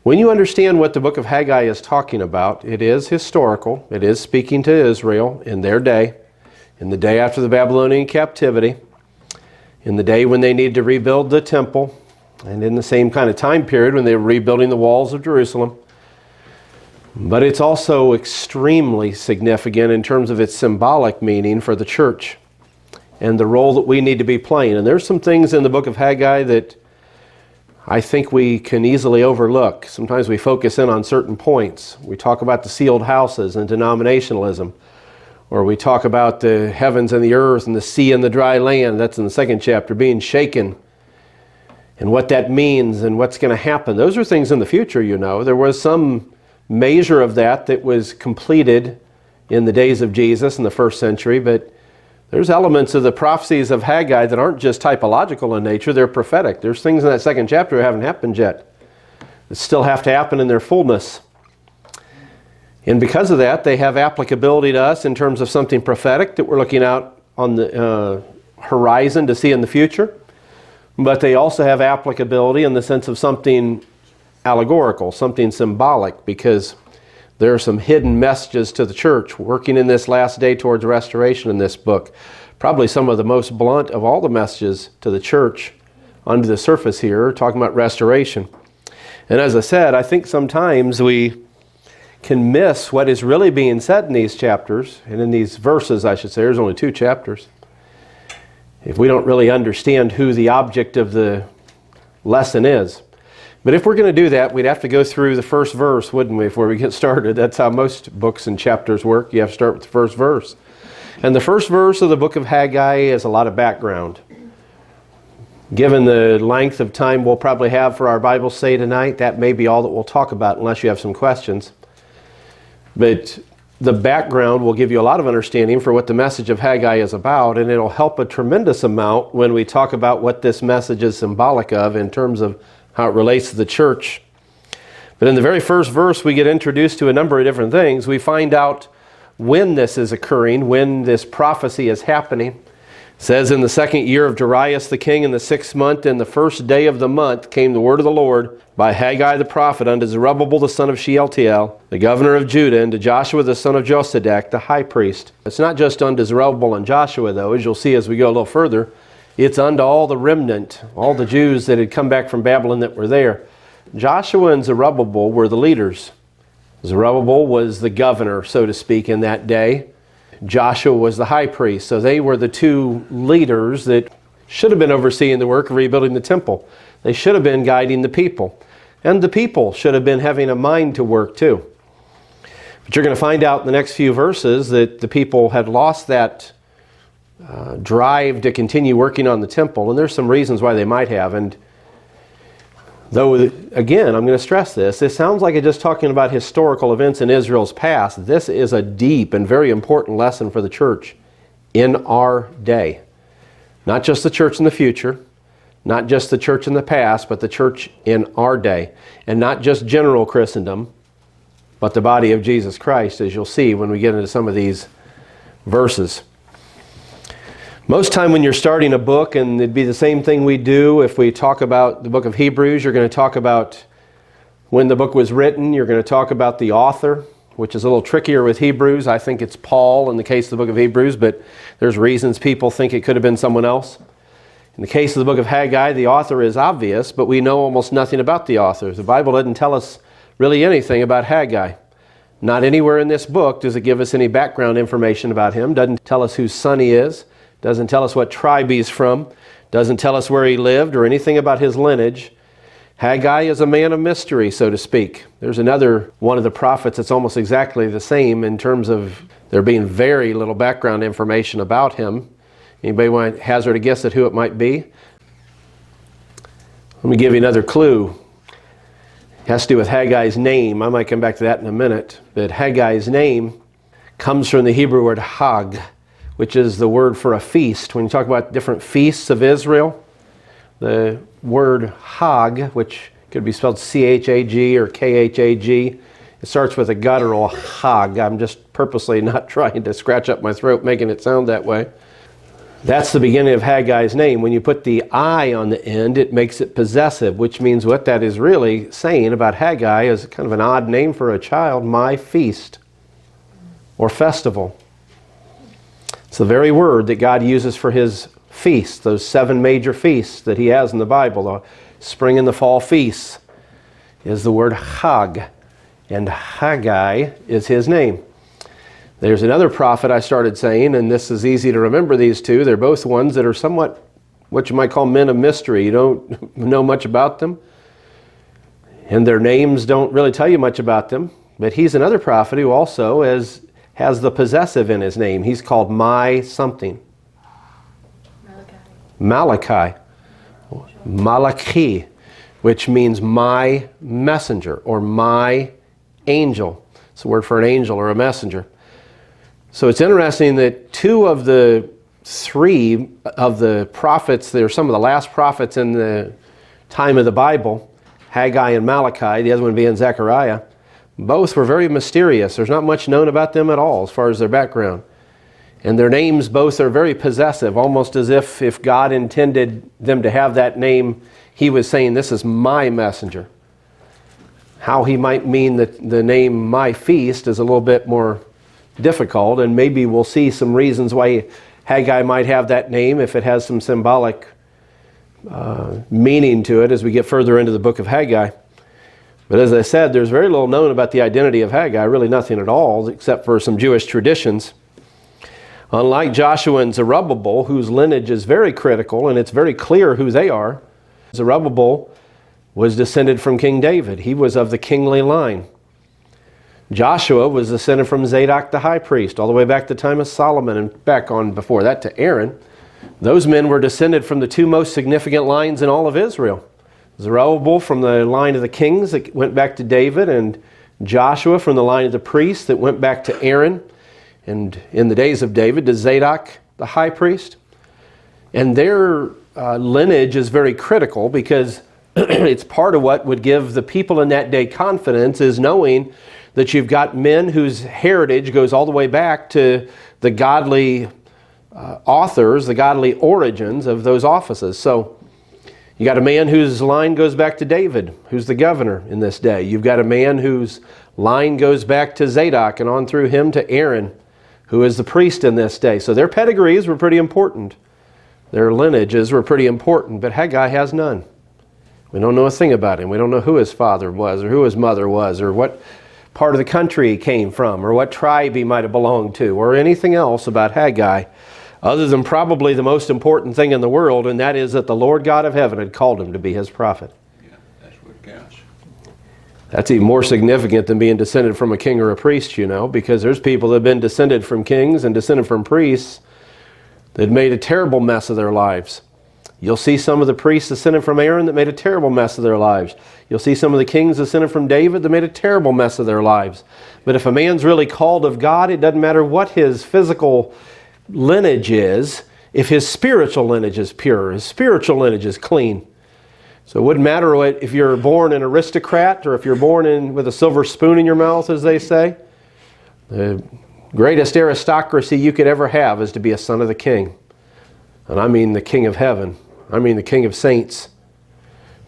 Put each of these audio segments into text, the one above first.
When you understand what the book of Haggai is talking about, it is historical. It is speaking to Israel in their day, in the day after the Babylonian captivity, in the day when they need to rebuild the temple, and in the same kind of time period when they were rebuilding the walls of Jerusalem. But it's also extremely significant in terms of its symbolic meaning for the church and the role that we need to be playing. And there's some things in the book of Haggai that I think we can easily overlook. Sometimes we focus in on certain points. We talk about the sealed houses and denominationalism, or we talk about the heavens and the earth and the sea and the dry land. That's in the second chapter, being shaken, and what that means and what's going to happen. Those are things in the future, you know. There was some measure of that was completed in the days of Jesus in the first century, but there's elements of the prophecies of Haggai that aren't just typological in nature, they're prophetic. There's things in that second chapter that haven't happened yet, that still have to happen in their fullness. And because of that, they have applicability to us in terms of something prophetic that we're looking out on the horizon to see in the future. But they also have applicability in the sense of something allegorical, something symbolic, because there are some hidden messages to the church working in this last day towards restoration in this book. Probably some of the most blunt of all the messages to the church under the surface here, talking about restoration. And as I said, I think sometimes we can miss what is really being said in these chapters, and in these verses, I should say. There's only 2 chapters. If we don't really understand who the object of the lesson is. But if we're going to do that, we'd have to go through the first verse, wouldn't we, before we get started? That's how most books and chapters work. You have to start with the first verse. And the first verse of the book of Haggai is a lot of background. Given the length of time we'll probably have for our Bible study tonight, that may be all that we'll talk about unless you have some questions. But the background will give you a lot of understanding for what the message of Haggai is about, and it'll help a tremendous amount when we talk about what this message is symbolic of in terms of how it relates to the church. But in the very first verse, we get introduced to a number of different things. We find out when this is occurring, when this prophecy is happening. It says, in the 2nd year of Darius the king, in the 6th month, in the 1st day of the month, came the word of the Lord by Haggai the prophet unto Zerubbabel the son of Shealtiel, the governor of Judah, and to Joshua the son of Josedek, the high priest. It's not just unto Zerubbabel and Joshua, though, as you'll see as we go a little further. It's unto all the remnant, all the Jews that had come back from Babylon that were there. Joshua and Zerubbabel were the leaders. Zerubbabel was the governor, so to speak, in that day. Joshua was the high priest. So they were the 2 leaders that should have been overseeing the work of rebuilding the temple. They should have been guiding the people. And the people should have been having a mind to work too. But you're going to find out in the next few verses that the people had lost that drive to continue working on the temple, and there's some reasons why they might have. And though, again, I'm going to stress this, it sounds like it's just talking about historical events in Israel's past. This is a deep and very important lesson for the church in our day. Not just the church in the future, not just the church in the past, but the church in our day. And not just general Christendom, but the body of Jesus Christ, as you'll see when we get into some of these verses. Most time when you're starting a book, and it'd be the same thing we do if we talk about the book of Hebrews, you're going to talk about when the book was written, you're going to talk about the author, which is a little trickier with Hebrews. I think it's Paul in the case of the book of Hebrews, but there's reasons people think it could have been someone else. In the case of the book of Haggai, the author is obvious, but we know almost nothing about the author. The Bible doesn't tell us really anything about Haggai. Not anywhere in this book does it give us any background information about him. Doesn't tell us whose son he is. Doesn't tell us what tribe he's from. Doesn't tell us where he lived or anything about his lineage. Haggai is a man of mystery, so to speak. There's another one of the prophets that's almost exactly the same in terms of there being very little background information about him. Anybody want to hazard a guess at who it might be? Let me give you another clue. It has to do with Haggai's name. I might come back to that in a minute. But Haggai's name comes from the Hebrew word Hag, which is the word for a feast. When you talk about different feasts of Israel, the word Hag, which could be spelled C-H-A-G or K-H-A-G, it starts with a guttural Hag. I'm just purposely not trying to scratch up my throat making it sound that way. That's the beginning of Haggai's name. When you put the I on the end, it makes it possessive, which means what that is really saying about Haggai is kind of an odd name for a child, my feast or festival. It's the very word that God uses for his feasts, those 7 major feasts that he has in the Bible. The spring and the fall feasts is the word Hag, and Haggai is his name. There's another prophet I started saying, and this is easy to remember these two. They're both ones that are somewhat what you might call men of mystery. You don't know much about them, and their names don't really tell you much about them. But he's another prophet who also has the possessive in his name. He's called my something. Malachi. Malachi, which means my messenger or my angel. It's a word for an angel or a messenger. So it's interesting that 2 of the 3 of the prophets, they're some of the last prophets in the time of the Bible, Haggai and Malachi, the other one being Zechariah, both were very mysterious. There's not much known about them at all as far as their background. And their names both are very possessive, almost as if God intended them to have that name. He was saying, this is my messenger. How he might mean the name my feast is a little bit more difficult, and maybe we'll see some reasons why Haggai might have that name if it has some symbolic meaning to it as we get further into the book of Haggai. But as I said, there's very little known about the identity of Haggai, really nothing at all, except for some Jewish traditions. Unlike Joshua and Zerubbabel, whose lineage is very critical, and it's very clear who they are, Zerubbabel was descended from King David. He was of the kingly line. Joshua was descended from Zadok the high priest, all the way back to the time of Solomon and back on before that to Aaron. Those men were descended from the 2 most significant lines in all of Israel. Zerubbabel from the line of the kings that went back to David, and Joshua from the line of the priests that went back to Aaron, and in the days of David to Zadok the high priest. And their lineage is very critical because it's part of what would give the people in that day confidence, is knowing that you've got men whose heritage goes all the way back to the godly authors, the godly origins of those offices. So you got a man whose line goes back to David, who's the governor in this day. You've got a man whose line goes back to Zadok and on through him to Aaron, who is the priest in this day. So their pedigrees were pretty important. Their lineages were pretty important, but Haggai has none. We don't know a thing about him. We don't know who his father was or who his mother was or what part of the country he came from or what tribe he might have belonged to or anything else about Haggai other than probably the most important thing in the world, and that is that the Lord God of heaven had called him to be his prophet. Yeah, that's what counts. That's even more significant than being descended from a king or a priest, you know, because there's people that have been descended from kings and descended from priests that made a terrible mess of their lives. You'll see some of the priests descended from Aaron that made a terrible mess of their lives. You'll see some of the kings descended from David that made a terrible mess of their lives. But if a man's really called of God, it doesn't matter what his physical lineage is, if his spiritual lineage is pure, his spiritual lineage is clean. So it wouldn't matter if you're born an aristocrat or if you're born with a silver spoon in your mouth, as they say. The greatest aristocracy you could ever have is to be a son of the king. And I mean the King of heaven. I mean the King of saints.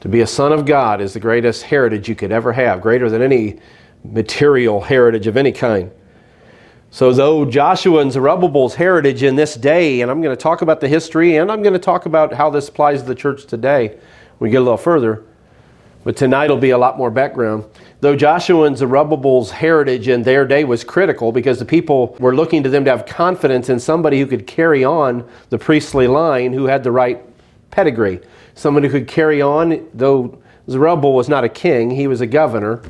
To be a son of God is the greatest heritage you could ever have, greater than any material heritage of any kind. So though Joshua and Zerubbabel's heritage in this day, and I'm going to talk about the history, and I'm going to talk about how this applies to the church today when we get a little further, but tonight will be a lot more background. Though Joshua and Zerubbabel's heritage in their day was critical because the people were looking to them to have confidence in somebody who could carry on the priestly line, who had the right pedigree. Someone who could carry on, though Zerubbabel was not a king, he was a governor.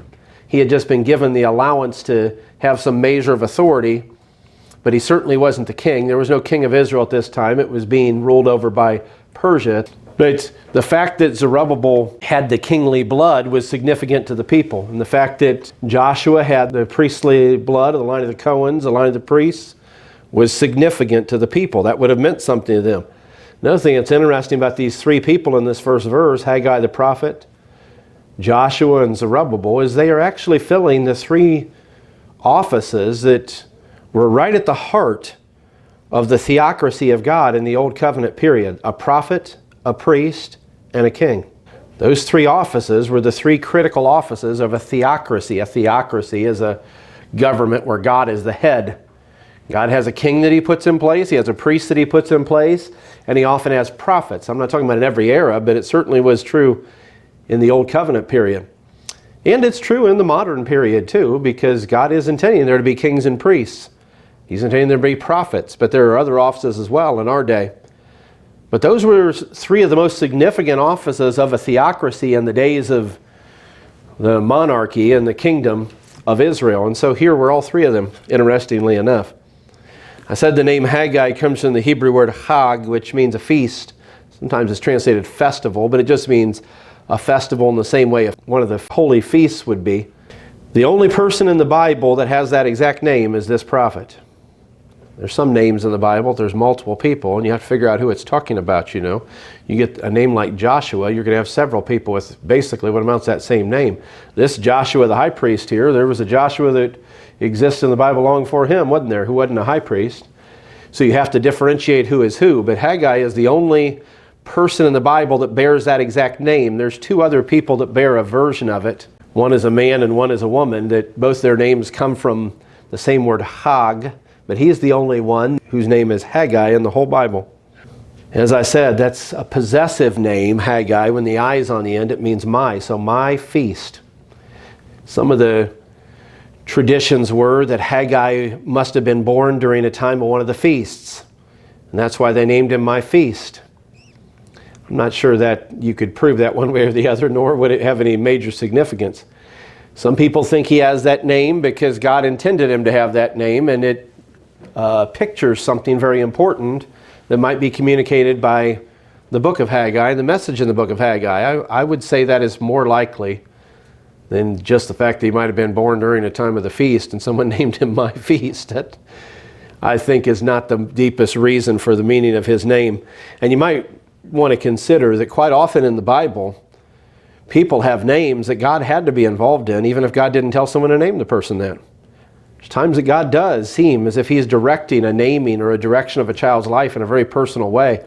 He had just been given the allowance to have some measure of authority, but he certainly wasn't the king. There was no king of Israel at this time. It was being ruled over by Persia. But the fact that Zerubbabel had the kingly blood was significant to the people. And the fact that Joshua had the priestly blood of the line of the Cohens, the line of the priests, was significant to the people. That would have meant something to them. Another thing that's interesting about these 3 people in this first verse, Haggai the prophet, Joshua and Zerubbabel, is they are actually filling the 3 offices that were right at the heart of the theocracy of God in the Old Covenant period: a prophet, a priest, and a king. Those three offices were the three critical offices of a theocracy. A theocracy is a government where God is the head. God has a king that he puts in place, he has a priest that he puts in place, and he often has prophets. I'm not talking about in every era, but it certainly was true in the Old Covenant period. And it's true in the modern period too, because God is intending there to be kings and priests. He's intending there to be prophets, but there are other offices as well in our day. But those were three of the most significant offices of a theocracy in the days of the monarchy and the kingdom of Israel. And so here were all three of them, interestingly enough. I said the name Haggai comes from the Hebrew word Hag, which means a feast. Sometimes it's translated festival, but it just means a festival in the same way one of the holy feasts would be. The only person in the Bible that has that exact name is this prophet. There's some names in the Bible, there's multiple people, and you have to figure out who it's talking about, you know. You get a name like Joshua, you're going to have several people with basically what amounts to that same name. This Joshua the high priest here, there was a Joshua that exists in the Bible long before him, wasn't there, who wasn't a high priest. So you have to differentiate who is who, but Haggai is the only person in the Bible that bears that exact name. There's two other people that bear a version of it. One is a man and one is a woman, that both their names come from the same word Hag, but he's the only one whose name is Haggai in the whole Bible. As I said, that's a possessive name, Haggai. When the I is on the end, it means my, so my feast. Some of the traditions were that Haggai must have been born during a time of one of the feasts, and that's why they named him my feast. I'm not sure that you could prove that one way or the other, nor would it have any major significance. Some people think he has that name because God intended him to have that name, and it pictures something very important that might be communicated by the book of Haggai, the message in the book of Haggai. I would say that is more likely than just the fact that he might have been born during a time of the feast and someone named him my feast. That, I think, is not the deepest reason for the meaning of his name. And you might want to consider that quite often in the Bible, people have names that God had to be involved in, even if God didn't tell someone to name the person that. There's times that God does seem as if he's directing a naming or a direction of a child's life in a very personal way.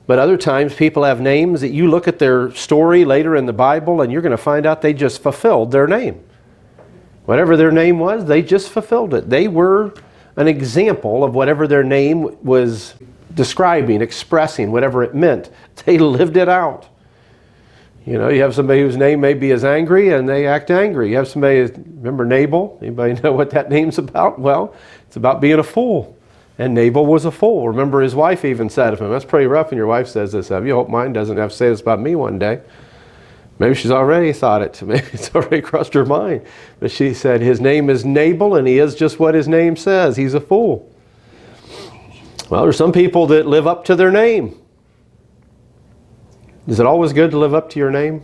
But other times people have names that you look at their story later in the Bible and you're going to find out they just fulfilled their name. Whatever their name was, they just fulfilled it. They were an example of whatever their name was describing, expressing, whatever it meant. They lived it out. You know, you have somebody whose name maybe is angry and they act angry. You have somebody, remember Nabal? Anybody know what that name's about? Well, it's about being a fool. And Nabal was a fool. Remember, his wife even said of him, that's pretty rough when your wife says this of you. Hope mine doesn't have to say this about me one day. Maybe she's already thought it. Maybe it's already crossed her mind. But she said, his name is Nabal and he is just what his name says. He's a fool. Well, there's some people that live up to their name. Is it always good to live up to your name?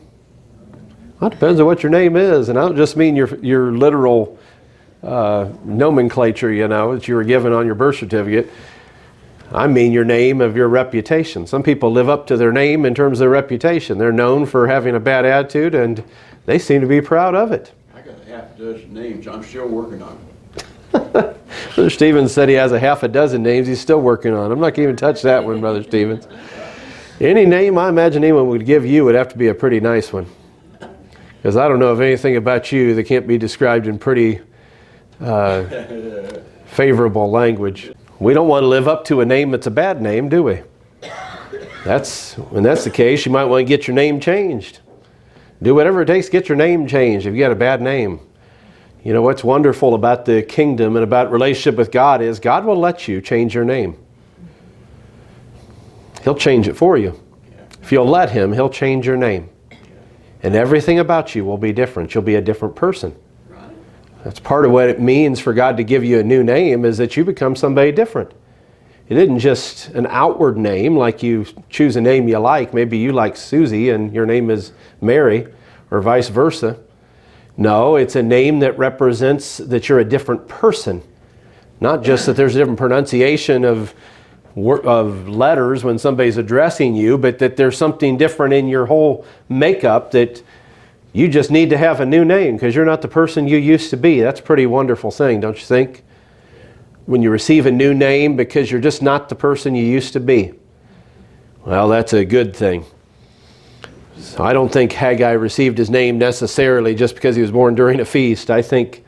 Well, it depends on what your name is. And I don't just mean your literal nomenclature, you know, that you were given on your birth certificate. I mean your name of your reputation. Some people live up to their name in terms of their reputation. They're known for having a bad attitude and they seem to be proud of it. I got a half dozen names. I'm still working on them. Brother Stevens said he has a half a dozen names he's still working on. I'm not going to even touch that one, Brother Stevens. Any name I imagine anyone would give you would have to be a pretty nice one. Because I don't know of anything about you that can't be described in pretty favorable language. We don't want to live up to a name that's a bad name, do we? When that's the case, you might want to get your name changed. Do whatever it takes to get your name changed if you got a bad name. You know, what's wonderful about the kingdom and about relationship with God is God will let you change your name. He'll change it for you. If you'll let him, he'll change your name. And everything about you will be different. You'll be a different person. That's part of what it means for God to give you a new name, is that you become somebody different. It isn't just an outward name, like you choose a name you like. Maybe you like Susie and your name is Mary, or vice versa. No, it's a name that represents that you're a different person. Not just that there's a different pronunciation of letters when somebody's addressing you, but that there's something different in your whole makeup, that you just need to have a new name because you're not the person you used to be. That's a pretty wonderful thing, don't you think? when you receive a new name because you're just not the person you used to be. Well, that's a good thing. So I don't think Haggai received his name necessarily just because he was born during a feast. I think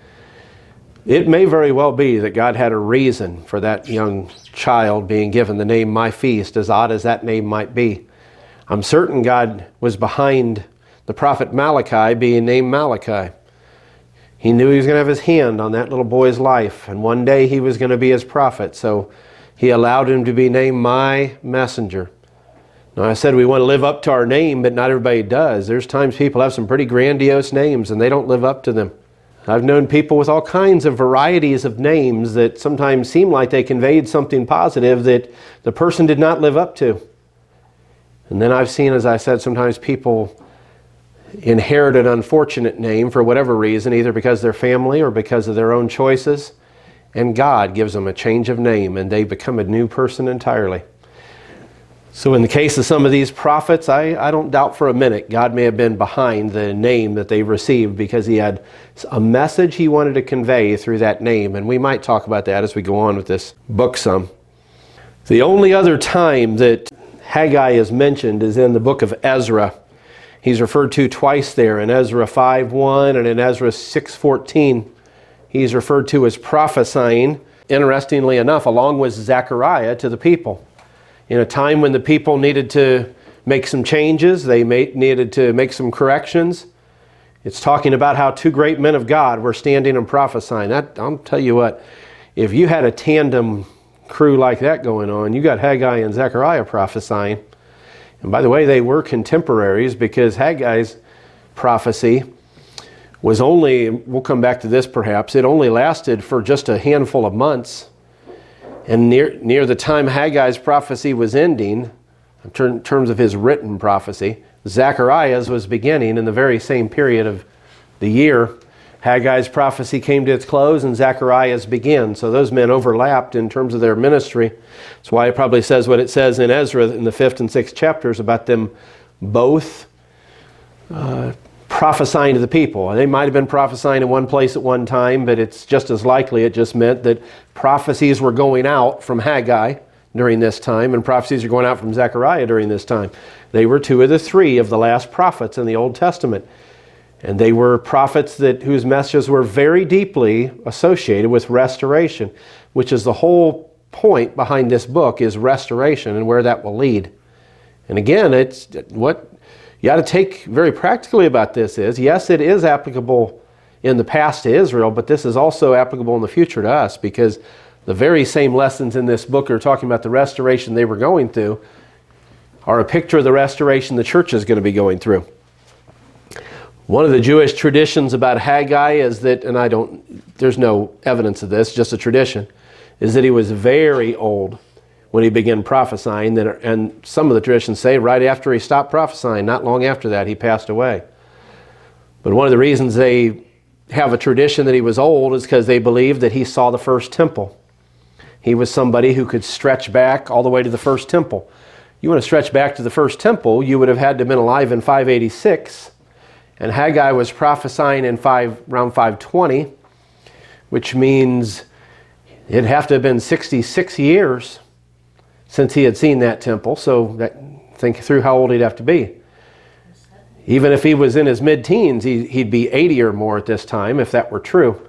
it may very well be that God had a reason for that young child being given the name My Feast, as odd as that name might be. I'm certain God was behind the prophet Malachi being named Malachi. He knew he was going to have his hand on that little boy's life, and one day he was going to be his prophet, so he allowed him to be named My Messenger. Now, I said we want to live up to our name, but not everybody does. There's times people have some pretty grandiose names and they don't live up to them. I've known people with all kinds of varieties of names that sometimes seem like they conveyed something positive that the person did not live up to. And then I've seen, as I said, sometimes people inherit an unfortunate name for whatever reason, either because of their family or because of their own choices, and God gives them a change of name and they become a new person entirely. So in the case of some of these prophets, I don't doubt for a minute God may have been behind the name that they received because he had a message he wanted to convey through that name. And we might talk about that as we go on with this book some. The only other time that Haggai is mentioned is in the book of Ezra. He's referred to twice there, in Ezra 5:1 and in Ezra 6:14. He's referred to as prophesying, interestingly enough, along with Zechariah to the people. In a time when the people needed to make some changes, they needed to make some corrections. It's talking about how two great men of God were standing and prophesying. I'll tell you what, if you had a tandem crew like that going on, you got Haggai and Zechariah prophesying. And by the way, they were contemporaries because Haggai's prophecy was only, we'll come back to this perhaps, it only lasted for just a handful of months. And near the time Haggai's prophecy was ending, in terms of his written prophecy, Zechariah's was beginning in the very same period of the year. Haggai's prophecy came to its close and Zechariah's began. So those men overlapped in terms of their ministry. That's why it probably says what it says in Ezra in the 5th and 6th chapters about them both prophesying to the people. They might have been prophesying in one place at one time, but it's just as likely it just meant that prophecies were going out from Haggai during this time and prophecies are going out from Zechariah during this time. They were two of the three of the last prophets in the Old Testament. And they were prophets whose messages were very deeply associated with restoration, which is the whole point behind this book, is restoration and where that will lead. And again, it's what you got to take very practically about this is, yes, it is applicable in the past to Israel, but this is also applicable in the future to us because the very same lessons in this book are talking about the restoration they were going through are a picture of the restoration the church is going to be going through. One of the Jewish traditions about Haggai is that, and there's no evidence of this, just a tradition, is that he was very old when he began prophesying, and some of the traditions say right after he stopped prophesying, not long after that, he passed away. But one of the reasons they have a tradition that he was old is because they believe that he saw the first temple. He was somebody who could stretch back all the way to the first temple. You want to stretch back to the first temple, you would have had to have been alive in 586, and Haggai was prophesying in around 520, which means it'd have to have been 66 years since he had seen that temple. So think through how old he'd have to be. Even if he was in his mid-teens, he'd be 80 or more at this time, if that were true.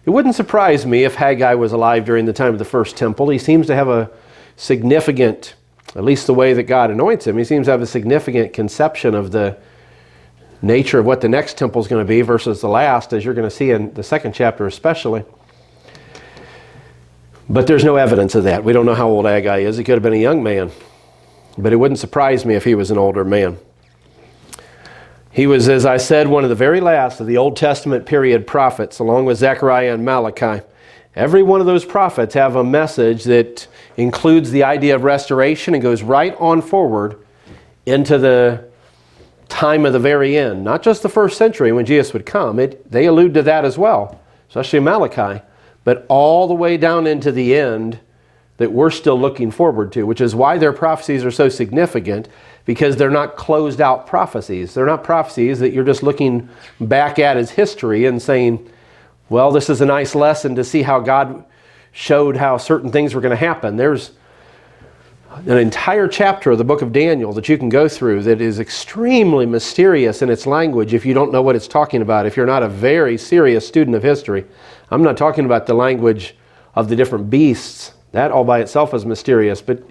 It wouldn't surprise me if Haggai was alive during the time of the first temple. He seems to have a significant, at least the way that God anoints him, he seems to have a significant conception of the nature of what the next temple is going to be versus the last, as you're going to see in the second chapter especially. But there's no evidence of that. We don't know how old Haggai is. He could have been a young man. But it wouldn't surprise me if he was an older man. He was, as I said, one of the very last of the Old Testament period prophets, along with Zechariah and Malachi. Every one of those prophets have a message that includes the idea of restoration and goes right on forward into the time of the very end. Not just the first century when Jesus would come. They allude to that as well, especially Malachi. But all the way down into the end that we're still looking forward to, which is why their prophecies are so significant, because they're not closed out prophecies. They're not prophecies that you're just looking back at as history and saying, well, this is a nice lesson to see how God showed how certain things were going to happen. There's an entire chapter of the book of Daniel that you can go through that is extremely mysterious in its language if you don't know what it's talking about, if you're not a very serious student of history. I'm not talking about the language of the different beasts. That all by itself is mysterious, but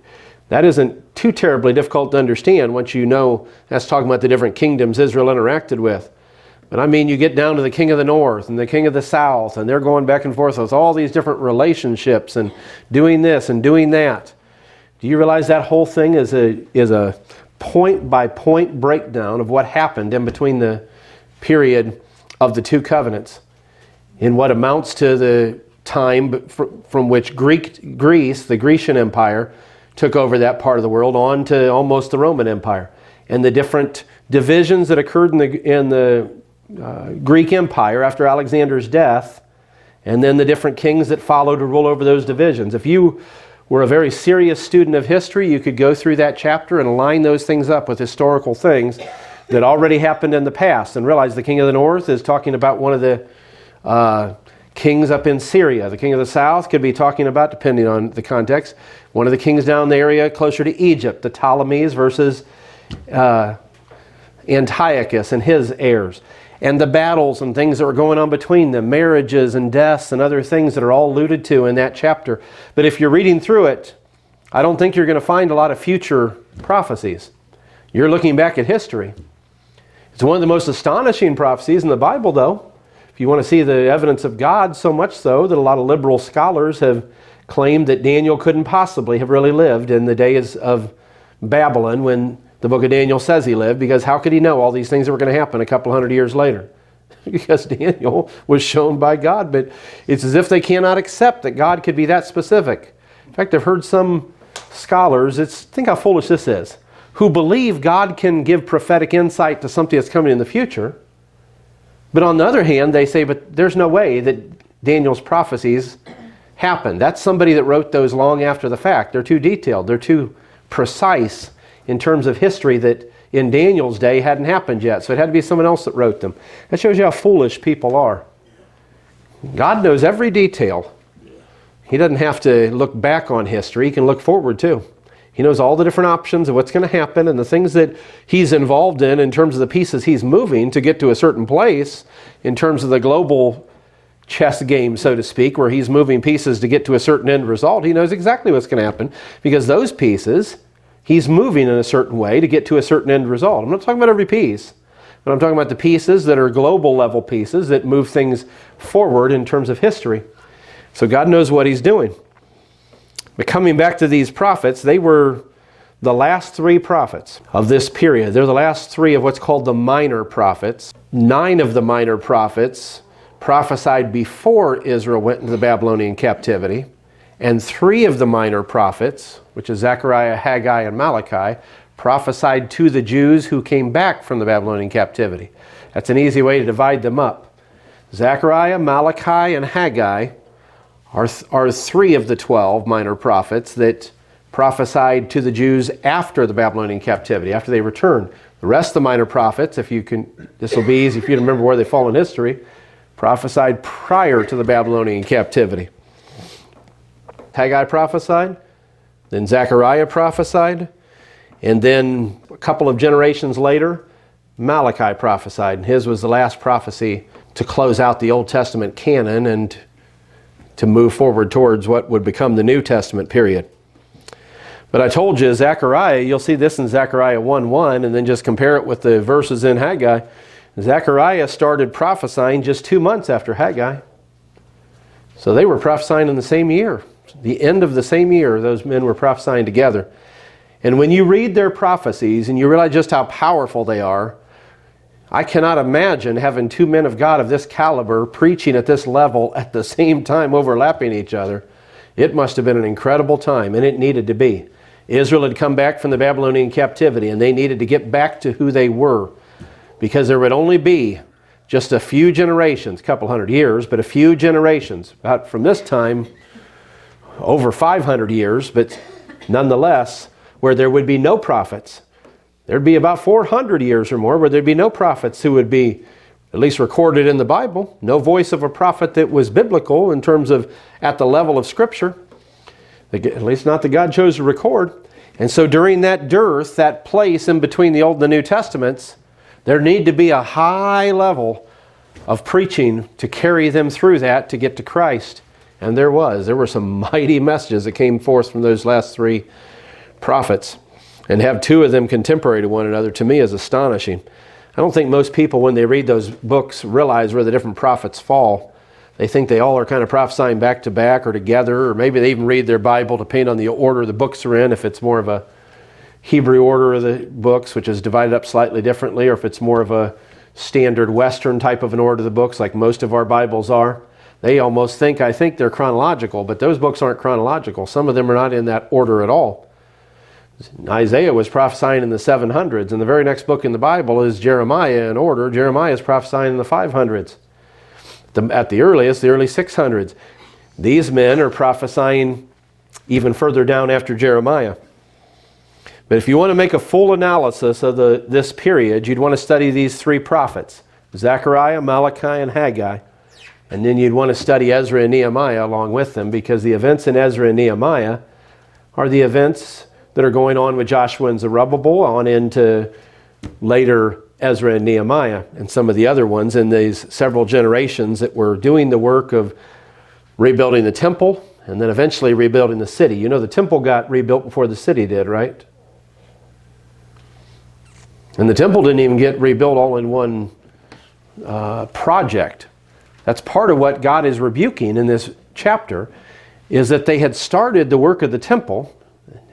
that isn't too terribly difficult to understand once you know that's talking about the different kingdoms Israel interacted with. But I mean, you get down to the king of the north and the king of the south, and they're going back and forth with all these different relationships and doing this and doing that. Do you realize that whole thing is a point-by-point breakdown of what happened in between the period of the two covenants in what amounts to the time from which Greece, the Grecian Empire, took over that part of the world on to almost the Roman Empire, and the different divisions that occurred in the Greek Empire after Alexander's death, and then the different kings that followed to rule over those divisions. If you were a very serious student of history, you could go through that chapter and line those things up with historical things that already happened in the past and realize the king of the north is talking about one of the kings up in Syria. The king of the south could be talking about, depending on the context, one of the kings down the area closer to Egypt, the Ptolemies versus Antiochus and his heirs, and the battles and things that were going on between them, marriages and deaths and other things that are all alluded to in that chapter. But if you're reading through it, I don't think you're going to find a lot of future prophecies. You're looking back at history. It's one of the most astonishing prophecies in the Bible, though. If you want to see the evidence of God, so much so that a lot of liberal scholars have claimed that Daniel couldn't possibly have really lived in the days of Babylon when the book of Daniel says he lived, because how could he know all these things that were going to happen a couple hundred years later? Because Daniel was shown by God, but it's as if they cannot accept that God could be that specific. In fact, I've heard some scholars, think how foolish this is, who believe God can give prophetic insight to something that's coming in the future, but on the other hand, they say, but there's no way that Daniel's prophecies happened. That's somebody that wrote those long after the fact. They're too detailed. They're too precise in terms of history that in Daniel's day hadn't happened yet. So it had to be someone else that wrote them. That shows you how foolish people are. God knows every detail. He doesn't have to look back on history. He can look forward too. He knows all the different options of what's going to happen and the things that he's involved in terms of the pieces he's moving to get to a certain place in terms of the global chess game, so to speak, where he's moving pieces to get to a certain end result. He knows exactly what's going to happen because those pieces he's moving in a certain way to get to a certain end result. I'm not talking about every piece, but I'm talking about the pieces that are global level pieces that move things forward in terms of history. So God knows what he's doing. But coming back to these prophets, they were the last three prophets of this period. They're the last three of what's called the minor prophets. 9 of the minor prophets prophesied before Israel went into the Babylonian captivity. And 3 of the minor prophets, which is Zechariah, Haggai, and Malachi, prophesied to the Jews who came back from the Babylonian captivity. That's an easy way to divide them up. Zechariah, Malachi, and Haggai are 3 of the 12 minor prophets that prophesied to the Jews after the Babylonian captivity, after they returned. The rest of the minor prophets, this will be easy for you to remember where they fall in history, prophesied prior to the Babylonian captivity. Haggai prophesied, then Zechariah prophesied, and then a couple of generations later, Malachi prophesied. And his was the last prophecy to close out the Old Testament canon and to move forward towards what would become the New Testament period. But I told you, Zechariah, you'll see this in Zechariah 1:1, and then just compare it with the verses in Haggai. Zechariah started prophesying just 2 months after Haggai. So they were prophesying in the same year. The end of the same year, those men were prophesying together. And when you read their prophecies and you realize just how powerful they are, I cannot imagine having 2 men of God of this caliber preaching at this level at the same time, overlapping each other. It must have been an incredible time, and it needed to be. Israel had come back from the Babylonian captivity, and they needed to get back to who they were, because there would only be just a few generations, a couple hundred years, but a few generations, about from this time, over 500 years, but nonetheless, where there would be no prophets. There'd be about 400 years or more where there'd be no prophets who would be at least recorded in the Bible. No voice of a prophet that was biblical in terms of at the level of Scripture. At least not that God chose to record. And so during that dearth, that place in between the Old and the New Testaments, there need to be a high level of preaching to carry them through that to get to Christ. And there were some mighty messages that came forth from those last three prophets. And have two of them contemporary to one another, to me, is astonishing. I don't think most people, when they read those books, realize where the different prophets fall. They think they all are kind of prophesying back to back or together, or maybe they even read their Bible depending on the order the books are in, if it's more of a Hebrew order of the books, which is divided up slightly differently, or if it's more of a standard Western type of an order of the books, like most of our Bibles are. They almost think, I think they're chronological, but those books aren't chronological. Some of them are not in that order at all. Isaiah was prophesying in the 700s, and the very next book in the Bible is Jeremiah in order. Jeremiah is prophesying in the 500s. At the earliest, the early 600s. These men are prophesying even further down after Jeremiah. But if you want to make a full analysis of this period, you'd want to study these three prophets, Zechariah, Malachi, and Haggai. And then you'd want to study Ezra and Nehemiah along with them, because the events in Ezra and Nehemiah are the events that are going on with Joshua and Zerubbabel on into later Ezra and Nehemiah, and some of the other ones in these several generations that were doing the work of rebuilding the temple and then eventually rebuilding the city. You know, the temple got rebuilt before the city did, right? And the temple didn't even get rebuilt all in one project. That's part of what God is rebuking in this chapter, is that they had started the work of the temple.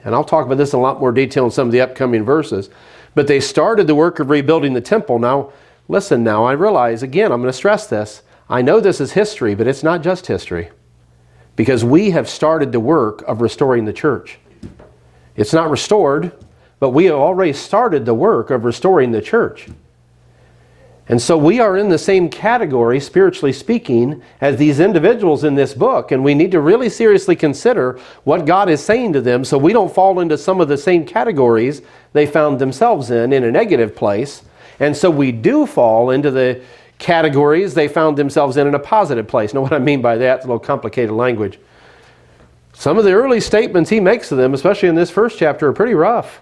And I'll talk about this in a lot more detail in some of the upcoming verses. But they started the work of rebuilding the temple. Now, listen now, I realize, again, I'm going to stress this. I know this is history, but it's not just history. Because we have started the work of restoring the church. It's not restored, but we have already started the work of restoring the church. And so we are in the same category, spiritually speaking, as these individuals in this book. And we need to really seriously consider what God is saying to them so we don't fall into some of the same categories they found themselves in a negative place. And so we do fall into the categories they found themselves in a positive place. Know what I mean by that? It's a little complicated language. Some of the early statements he makes to them, especially in this first chapter, are pretty rough.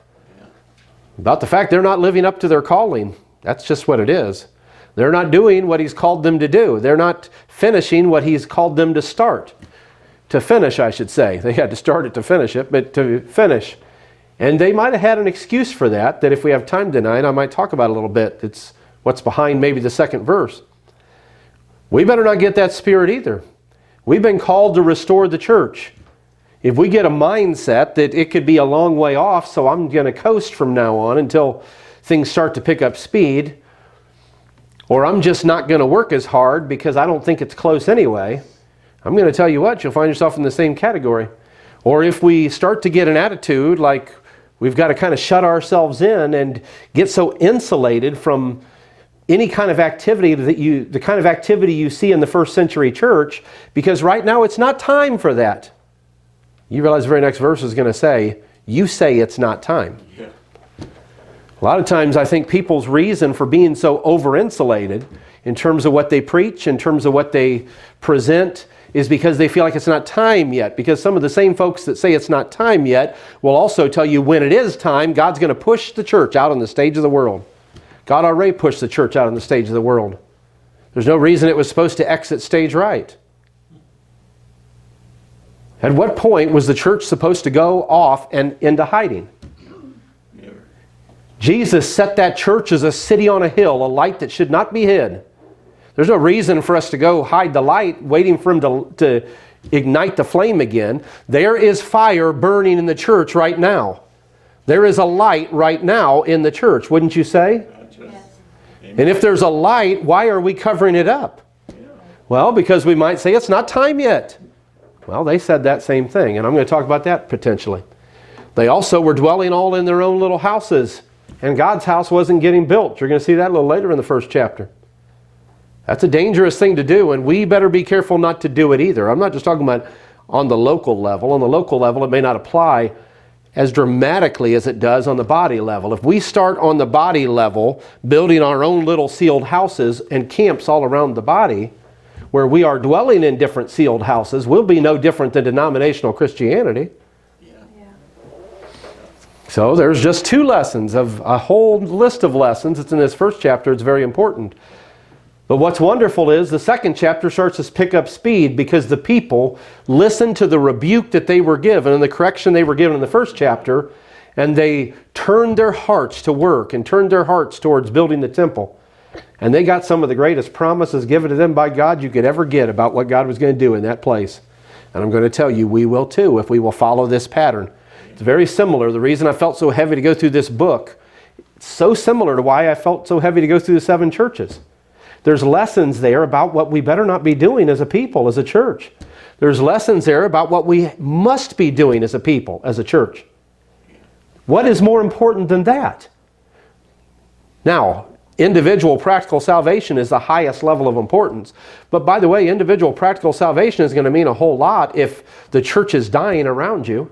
About the fact they're not living up to their calling. That's just what it is. They're not doing what he's called them to do. They're not finishing what he's called them to start. To finish, I should say. They had to start it to finish it, but to finish. And they might have had an excuse for that if we have time tonight, I might talk about a little bit. It's what's behind maybe the second verse. We better not get that spirit either. We've been called to restore the church. If we get a mindset that it could be a long way off, so I'm going to coast from now on until things start to pick up speed, or I'm just not going to work as hard because I don't think it's close anyway, I'm going to tell you what, you'll find yourself in the same category. Or if we start to get an attitude like we've got to kind of shut ourselves in and get so insulated from any kind of activity the kind of activity you see in the first century church, because right now it's not time for that. You realize the very next verse is going to say, you say it's not time. Yeah. A lot of times I think people's reason for being so over-insulated in terms of what they preach, in terms of what they present, is because they feel like it's not time yet. Because some of the same folks that say it's not time yet will also tell you when it is time, God's going to push the church out on the stage of the world. God already pushed the church out on the stage of the world. There's no reason it was supposed to exit stage right. At what point was the church supposed to go off and into hiding? Never. Jesus set that church as a city on a hill, a light that should not be hid. There's no reason for us to go hide the light, waiting for him to ignite the flame again. There is fire burning in the church right now. There is a light right now in the church, wouldn't you say? Yes. And if there's a light, why are we covering it up? Yeah. Well, because we might say it's not time yet. Well, they said that same thing, and I'm going to talk about that potentially. They also were dwelling all in their own little houses, and God's house wasn't getting built. You're going to see that a little later in the first chapter. That's a dangerous thing to do, and we better be careful not to do it either. I'm not just talking about on the local level. On the local level, it may not apply as dramatically as it does on the body level. If we start on the body level, building our own little sealed houses and camps all around the body, where we are dwelling in different sealed houses, we'll be no different than denominational Christianity. So there's just 2 lessons of a whole list of lessons. It's in this first chapter. It's very important. But what's wonderful is the second chapter starts to pick up speed because the people listened to the rebuke that they were given and the correction they were given in the first chapter, and they turned their hearts to work and turned their hearts towards building the temple. And they got some of the greatest promises given to them by God you could ever get about what God was going to do in that place. And I'm going to tell you, we will too if we will follow this pattern. It's very similar. The reason I felt so heavy to go through this book, it's so similar to why I felt so heavy to go through the 7 churches. There's lessons there about what we better not be doing as a people, as a church. There's lessons there about what we must be doing as a people, as a church. What is more important than that? Now, individual practical salvation is the highest level of importance. But by the way, individual practical salvation is going to mean a whole lot if the church is dying around you.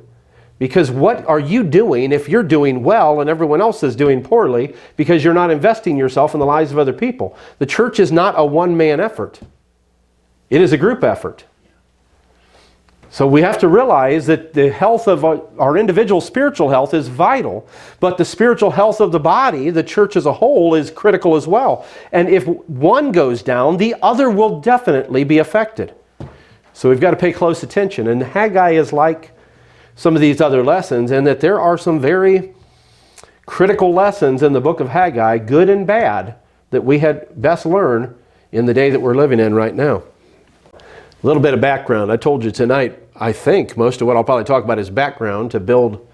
Because what are you doing if you're doing well and everyone else is doing poorly because you're not investing yourself in the lives of other people? The church is not a one-man effort. It is a group effort. So we have to realize that the health of our individual spiritual health is vital, but the spiritual health of the body, the church as a whole, is critical as well. And if one goes down, the other will definitely be affected. So we've got to pay close attention. And Haggai is like some of these other lessons, and that there are some very critical lessons in the book of Haggai, good and bad, that we had best learn in the day that we're living in right now. A little bit of background. I told you tonight, I think most of what I'll probably talk about is background to build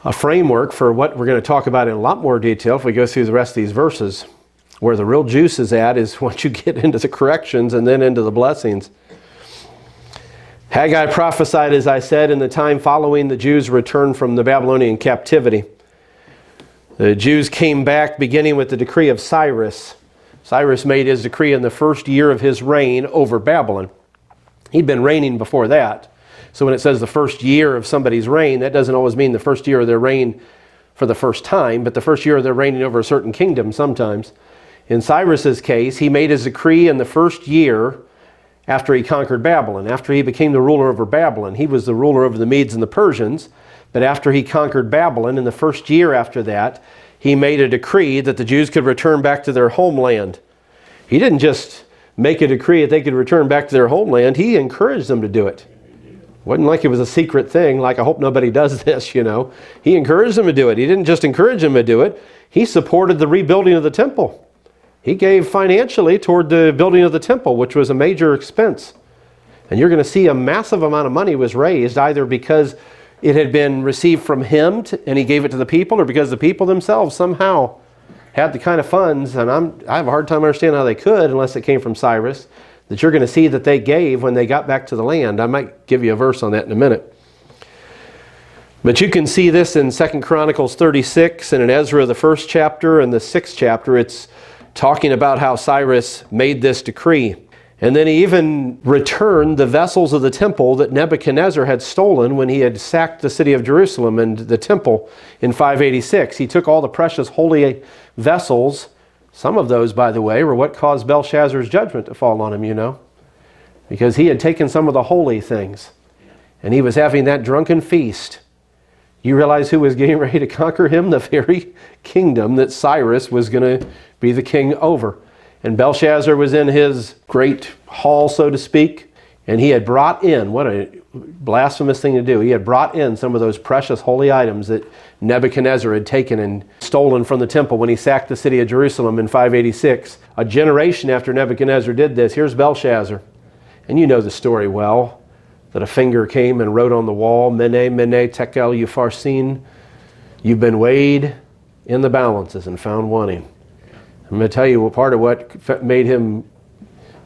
a framework for what we're going to talk about in a lot more detail if we go through the rest of these verses. Where the real juice is at is once you get into the corrections and then into the blessings. Haggai prophesied, as I said, in the time following the Jews' return from the Babylonian captivity. The Jews came back beginning with the decree of Cyrus. Cyrus made his decree in the first year of his reign over Babylon. He'd been reigning before that. So when it says the first year of somebody's reign, that doesn't always mean the first year of their reign for the first time, but the first year of their reigning over a certain kingdom sometimes. In Cyrus's case, he made his decree in the first year after he conquered Babylon, after he became the ruler over Babylon. He was the ruler over the Medes and the Persians, but after he conquered Babylon, in the first year after that, he made a decree that the Jews could return back to their homeland. He didn't just make a decree that they could return back to their homeland, he encouraged them to do it. It wasn't like it was a secret thing, like I hope nobody does this, you know. He encouraged them to do it. He didn't just encourage them to do it, he supported the rebuilding of the temple. He gave financially toward the building of the temple, which was a major expense. And you're going to see a massive amount of money was raised, either because it had been received from him and he gave it to the people, or because the people themselves somehow had the kind of funds, and I have a hard time understanding how they could unless it came from Cyrus, that you're going to see that they gave when they got back to the land. I might give you a verse on that in a minute. But you can see this in 2 Chronicles 36 and in Ezra, the 1st chapter and the 6th chapter. It's talking about how Cyrus made this decree. And then he even returned the vessels of the temple that Nebuchadnezzar had stolen when he had sacked the city of Jerusalem and the temple in 586. He took all the precious holy vessels. Some of those, by the way, were what caused Belshazzar's judgment to fall on him, you know. Because he had taken some of the holy things. And he was having that drunken feast. You realize who was getting ready to conquer him? The very kingdom that Cyrus was going to be the king over. And Belshazzar was in his great hall, so to speak, and he had brought in, what a blasphemous thing to do, he had brought in some of those precious holy items that Nebuchadnezzar had taken and stolen from the temple when he sacked the city of Jerusalem in 586. A generation after Nebuchadnezzar did this, here's Belshazzar. And you know the story well, that a finger came and wrote on the wall, Mene, Mene, Tekel, Upharsin, you've been weighed in the balances and found wanting. I'm going to tell you what part of what made him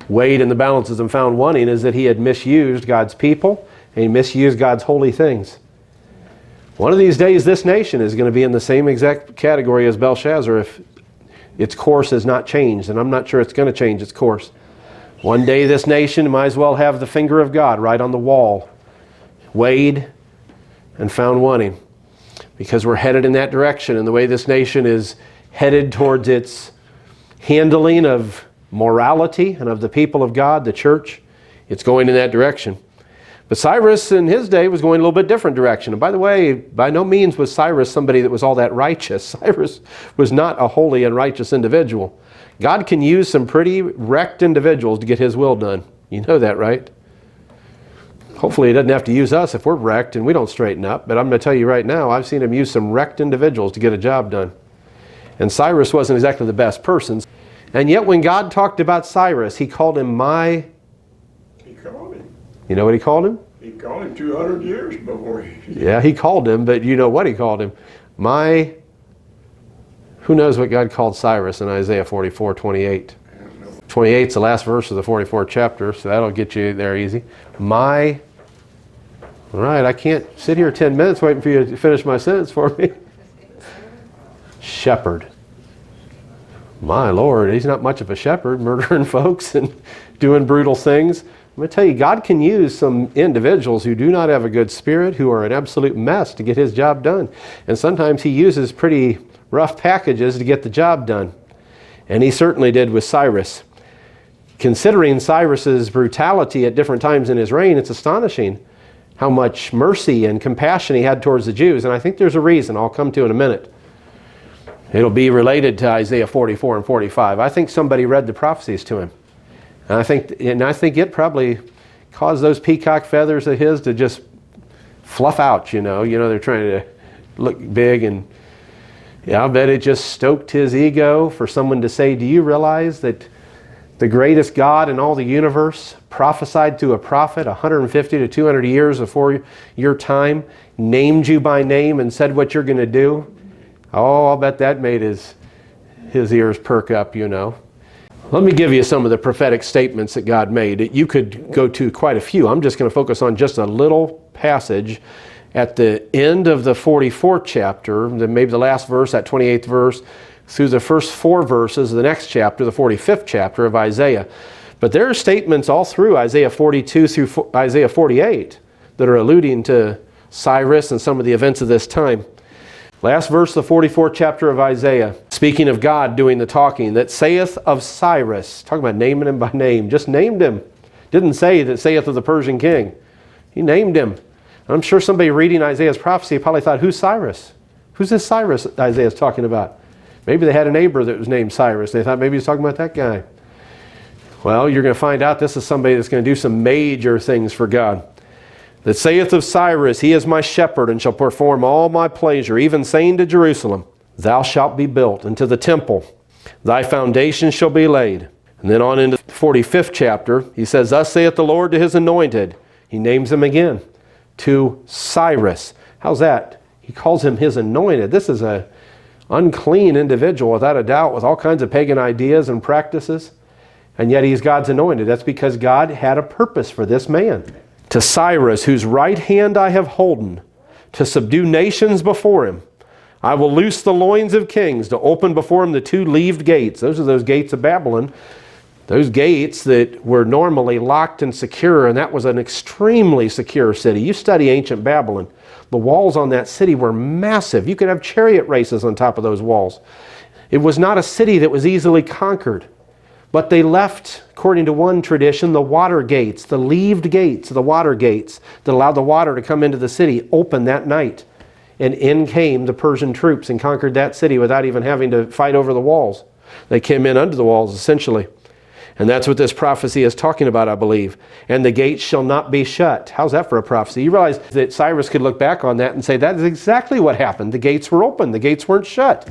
weighed in the balances and found wanting is that he had misused God's people and he misused God's holy things. One of these days this nation is going to be in the same exact category as Belshazzar if its course has not changed, and I'm not sure it's going to change its course. One day this nation might as well have the finger of God right on the wall, weighed and found wanting. Because we're headed in that direction, and the way this nation is headed towards its handling of morality and of the people of God, the church, it's going in that direction. But Cyrus in his day was going a little bit different direction. And by the way, by no means was Cyrus somebody that was all that righteous. Cyrus was not a holy and righteous individual. God can use some pretty wrecked individuals to get his will done. You know that, right? Hopefully he doesn't have to use us if we're wrecked and we don't straighten up. But I'm going to tell you right now, I've seen him use some wrecked individuals to get a job done. And Cyrus wasn't exactly the best person. And yet when God talked about Cyrus, he called him He called him. You know what he called him? He called him 200 years before he... Yeah, he called him, but you know what he called him? Who knows what God called Cyrus in Isaiah 44:28? 28 is the last verse of the 44th chapter, so that'll get you there easy. All right, I can't sit here 10 minutes waiting for you to finish my sentence for me. Shepherd. My Lord, he's not much of a shepherd, murdering folks and doing brutal things. I'm going to tell you, God can use some individuals who do not have a good spirit, who are an absolute mess to get his job done. And sometimes he uses pretty rough packages to get the job done. And he certainly did with Cyrus. Considering Cyrus's brutality at different times in his reign, it's astonishing how much mercy and compassion he had towards the Jews. And I think there's a reason I'll come to in a minute. It'll be related to Isaiah 44 and 45. I think somebody read the prophecies to him. And I think it probably caused those peacock feathers of his to just fluff out, you know. They're trying to look big, and yeah, I bet it just stoked his ego for someone to say, do you realize that the greatest God in all the universe prophesied to a prophet 150 to 200 years before your time, named you by name and said what you're going to do? Oh, I'll bet that made his ears perk up, you know. Let me give you some of the prophetic statements that God made. You could go to quite a few. I'm just going to focus on just a little passage at the end of the 44th chapter, maybe the last verse, that 28th verse, through the first 4 verses of the next chapter, the 45th chapter of Isaiah. But there are statements all through Isaiah 42 through Isaiah 48 that are alluding to Cyrus and some of the events of this time. Last verse of the 44th chapter of Isaiah, speaking of God doing the talking, that saith of Cyrus, talking about naming him by name, just named him. Didn't say that saith of the Persian king. He named him. I'm sure somebody reading Isaiah's prophecy probably thought, who's Cyrus? Who's this Cyrus Isaiah's talking about? Maybe they had a neighbor that was named Cyrus. They thought maybe he's talking about that guy. Well, you're going to find out this is somebody that's going to do some major things for God. That saith of Cyrus, he is my shepherd and shall perform all my pleasure, even saying to Jerusalem, thou shalt be built into the temple, thy foundation shall be laid. And then on into the 45th chapter, he says, thus saith the Lord to his anointed. He names him again, to Cyrus. How's that? He calls him his anointed. This is an unclean individual, without a doubt, with all kinds of pagan ideas and practices. And yet he's God's anointed. That's because God had a purpose for this man. To Cyrus, whose right hand I have holden, to subdue nations before him. I will loose the loins of kings, to open before him the 2 leaved gates. Those are those gates of Babylon. Those gates that were normally locked and secure, and that was an extremely secure city. You study ancient Babylon. The walls on that city were massive. You could have chariot races on top of those walls. It was not a city that was easily conquered. But they left, according to one tradition, the water gates, the leaved gates, the water gates that allowed the water to come into the city, open that night. And in came the Persian troops and conquered that city without even having to fight over the walls. They came in under the walls, essentially. And that's what this prophecy is talking about, I believe. And the gates shall not be shut. How's that for a prophecy? You realize that Cyrus could look back on that and say, that is exactly what happened. The gates were open. The gates weren't shut.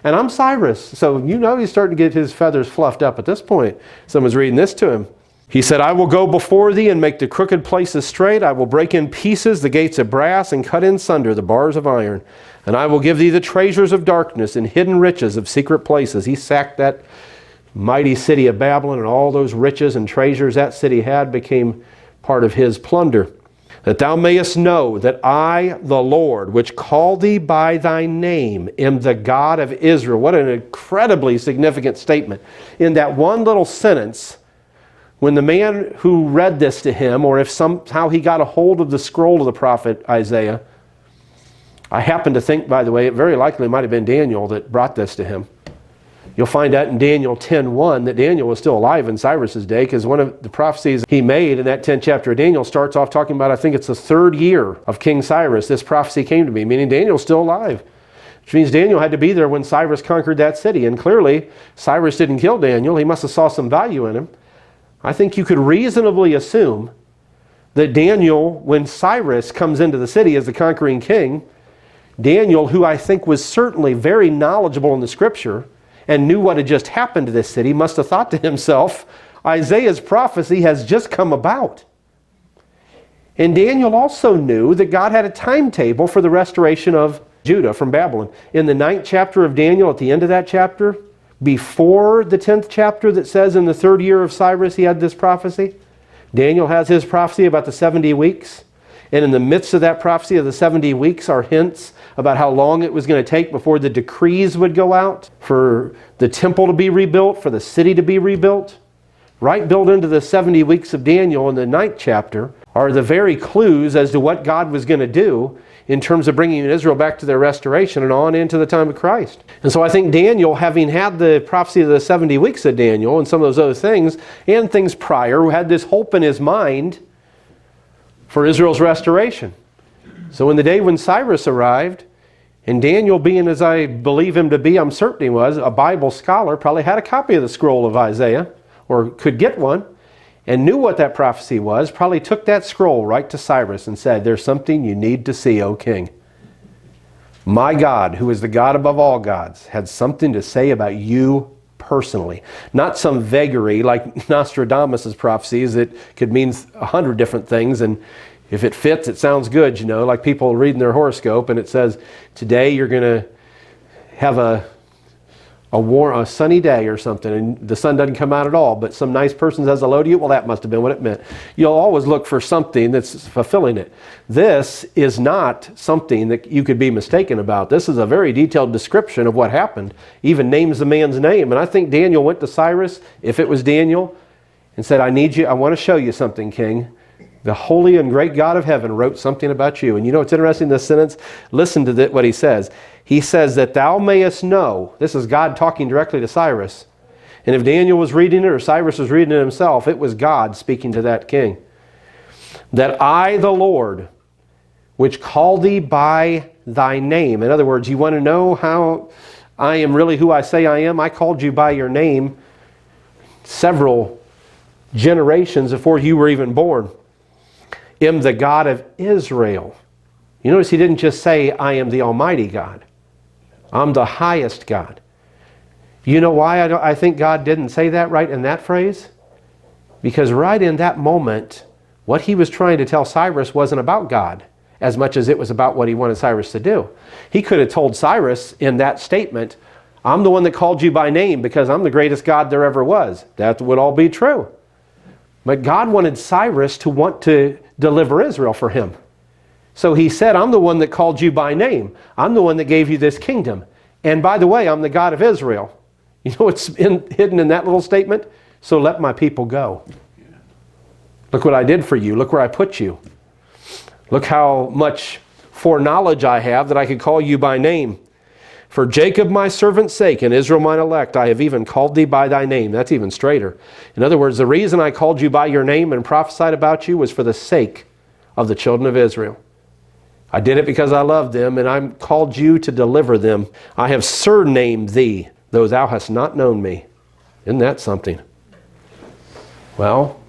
And I'm Cyrus. So you know he's starting to get his feathers fluffed up at this point. Someone's reading this to him. He said, I will go before thee and make the crooked places straight. I will break in pieces the gates of brass and cut in sunder the bars of iron. And I will give thee the treasures of darkness and hidden riches of secret places. He sacked that mighty city of Babylon, and all those riches and treasures that city had became part of his plunder. That thou mayest know that I, the Lord, which call thee by thy name, am the God of Israel. What an incredibly significant statement. In that one little sentence, when the man who read this to him, or if somehow he got a hold of the scroll of the prophet Isaiah, I happen to think, by the way, it very likely might have been Daniel that brought this to him. You'll find out in Daniel 10:1 that Daniel was still alive in Cyrus's day, because one of the prophecies he made in that 10th chapter of Daniel starts off talking about, I think it's the 3rd year of King Cyrus. This prophecy came to me, meaning Daniel's still alive. Which means Daniel had to be there when Cyrus conquered that city. And clearly, Cyrus didn't kill Daniel. He must have saw some value in him. I think you could reasonably assume that Daniel, when Cyrus comes into the city as the conquering king, Daniel, who I think was certainly very knowledgeable in the scripture and knew what had just happened to this city, must have thought to himself, Isaiah's prophecy has just come about. And Daniel also knew that God had a timetable for the restoration of Judah from Babylon. In the 9th chapter of Daniel, at the end of that chapter, before the 10th chapter that says in the 3rd year of Cyrus he had this prophecy, Daniel has his prophecy about the 70 weeks. And in the midst of that prophecy of the 70 weeks are hints about how long it was going to take before the decrees would go out for the temple to be rebuilt, for the city to be rebuilt. Right built into the 70 weeks of Daniel in the 9th chapter are the very clues as to what God was going to do in terms of bringing Israel back to their restoration and on into the time of Christ. And so I think Daniel, having had the prophecy of the 70 weeks of Daniel and some of those other things, and things prior, had this hope in his mind for Israel's restoration. So in the day when Cyrus arrived, and Daniel, being as I believe him to be, I'm certain he was, a Bible scholar, probably had a copy of the scroll of Isaiah, or could get one, and knew what that prophecy was, probably took that scroll right to Cyrus and said, there's something you need to see, O king. My God, who is the God above all gods, had something to say about you personally. Not some vagary like Nostradamus' prophecies that could mean 100 different things, and if it fits, it sounds good, you know, like people reading their horoscope and it says, today you're going to have a sunny day or something, and the sun doesn't come out at all, but some nice person says hello to you. Well, that must have been what it meant. You'll always look for something that's fulfilling it. This is not something that you could be mistaken about. This is a very detailed description of what happened. Even names the man's name. And I think Daniel went to Cyrus, if it was Daniel, and said, I need you, I want to show you something, king. The holy and great God of heaven wrote something about you. And you know what's interesting in this sentence? Listen to what he says. He says that thou mayest know. This is God talking directly to Cyrus. And if Daniel was reading it or Cyrus was reading it himself, it was God speaking to that king. That I, the Lord, which call thee by thy name. In other words, you want to know how I am really who I say I am? I called you by your name several generations before you were even born. Am the God of Israel. You notice he didn't just say, I am the Almighty God. I'm the highest God. You know why I think God didn't say that right in that phrase? Because right in that moment, what he was trying to tell Cyrus wasn't about God as much as it was about what he wanted Cyrus to do. He could have told Cyrus in that statement, I'm the one that called you by name because I'm the greatest God there ever was. That would all be true. But God wanted Cyrus to want to deliver Israel for him. So he said, I'm the one that called you by name. I'm the one that gave you this kingdom. And by the way, I'm the God of Israel. You know what's hidden in that little statement? So let my people go. Look what I did for you. Look where I put you. Look how much foreknowledge I have that I could call you by name. For Jacob my servant's sake and Israel mine elect, I have even called thee by thy name. That's even straighter. In other words, the reason I called you by your name and prophesied about you was for the sake of the children of Israel. I did it because I loved them, and I called you to deliver them. I have surnamed thee, though thou hast not known me. Isn't that something? Well,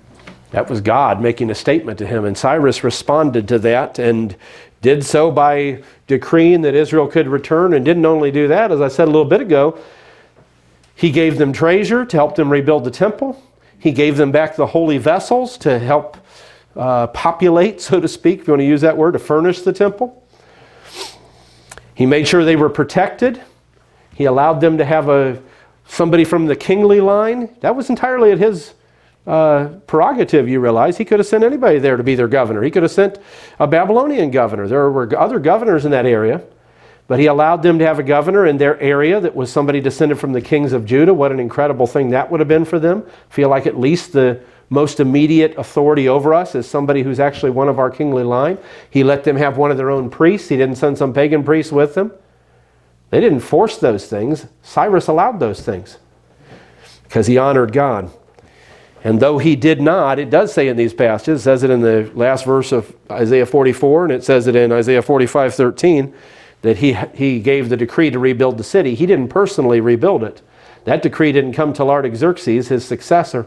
that was God making a statement to him, and Cyrus responded to that and did so by decreeing that Israel could return, and didn't only do that, as I said a little bit ago, he gave them treasure to help them rebuild the temple. He gave them back the holy vessels to help populate, so to speak, if you want to use that word, to furnish the temple. He made sure they were protected. He allowed them to have somebody from the kingly line. That was entirely at his prerogative, you realize. He could have sent anybody there to be their governor. He could have sent a Babylonian governor. There were other governors in that area. But he allowed them to have a governor in their area that was somebody descended from the kings of Judah. What an incredible thing that would have been for them. Feel like at least the most immediate authority over us as somebody who's actually one of our kingly line. He let them have one of their own priests. He didn't send some pagan priest with them. They didn't force those things. Cyrus allowed those things because he honored God. And though he did not, it does say in these passages, it says it in the last verse of Isaiah 44, and it says it in Isaiah 45:13, that he gave the decree to rebuild the city. He didn't personally rebuild it. That decree didn't come till Artaxerxes, his successor.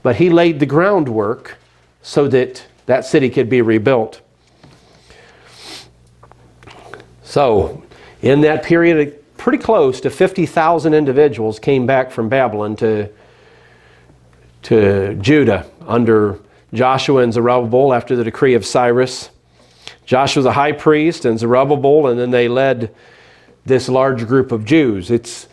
But he laid the groundwork so that that city could be rebuilt. So, in that period, pretty close to 50,000 individuals came back from Babylon to Judah under Joshua and Zerubbabel after the decree of Cyrus. Joshua was a high priest and Zerubbabel, and then they led this large group of Jews. It's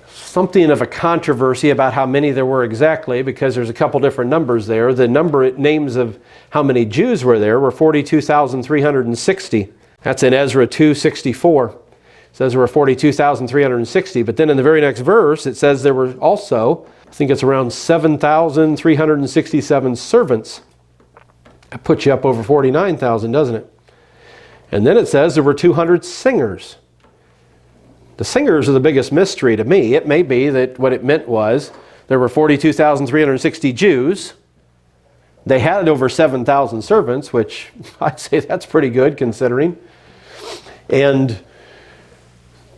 something of a controversy about how many there were exactly, because there's a couple different numbers there. The names of how many Jews were there were 42,360. That's in Ezra 2:64. It says there were 42,360, but then in the very next verse it says there were also, I think it's around 7,367 servants. That puts you up over 49,000, doesn't it? And then it says there were 200 singers. The singers are the biggest mystery to me. It may be that what it meant was there were 42,360 Jews. They had over 7,000 servants, which I'd say that's pretty good considering. And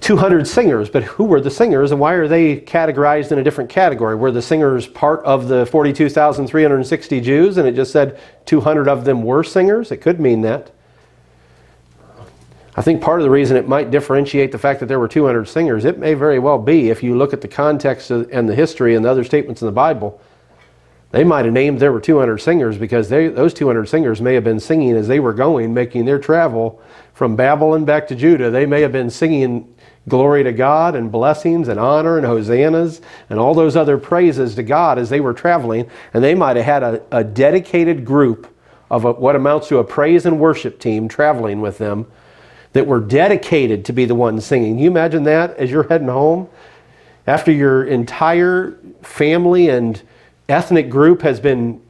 200 singers, but who were the singers and why are they categorized in a different category? Were the singers part of the 42,360 Jews and it just said 200 of them were singers? It could mean that. I think part of the reason it might differentiate the fact that there were 200 singers, it may very well be, if you look at the context and the history and the other statements in the Bible, they might have named there were 200 singers because those 200 singers may have been singing as they were going, making their travel from Babylon back to Judah. They may have been singing glory to God and blessings and honor and hosannas and all those other praises to God as they were traveling. And they might have had a dedicated group of what amounts to a praise and worship team traveling with them that were dedicated to be the ones singing. Can you imagine that as you're heading home? After your entire family and ethnic group has been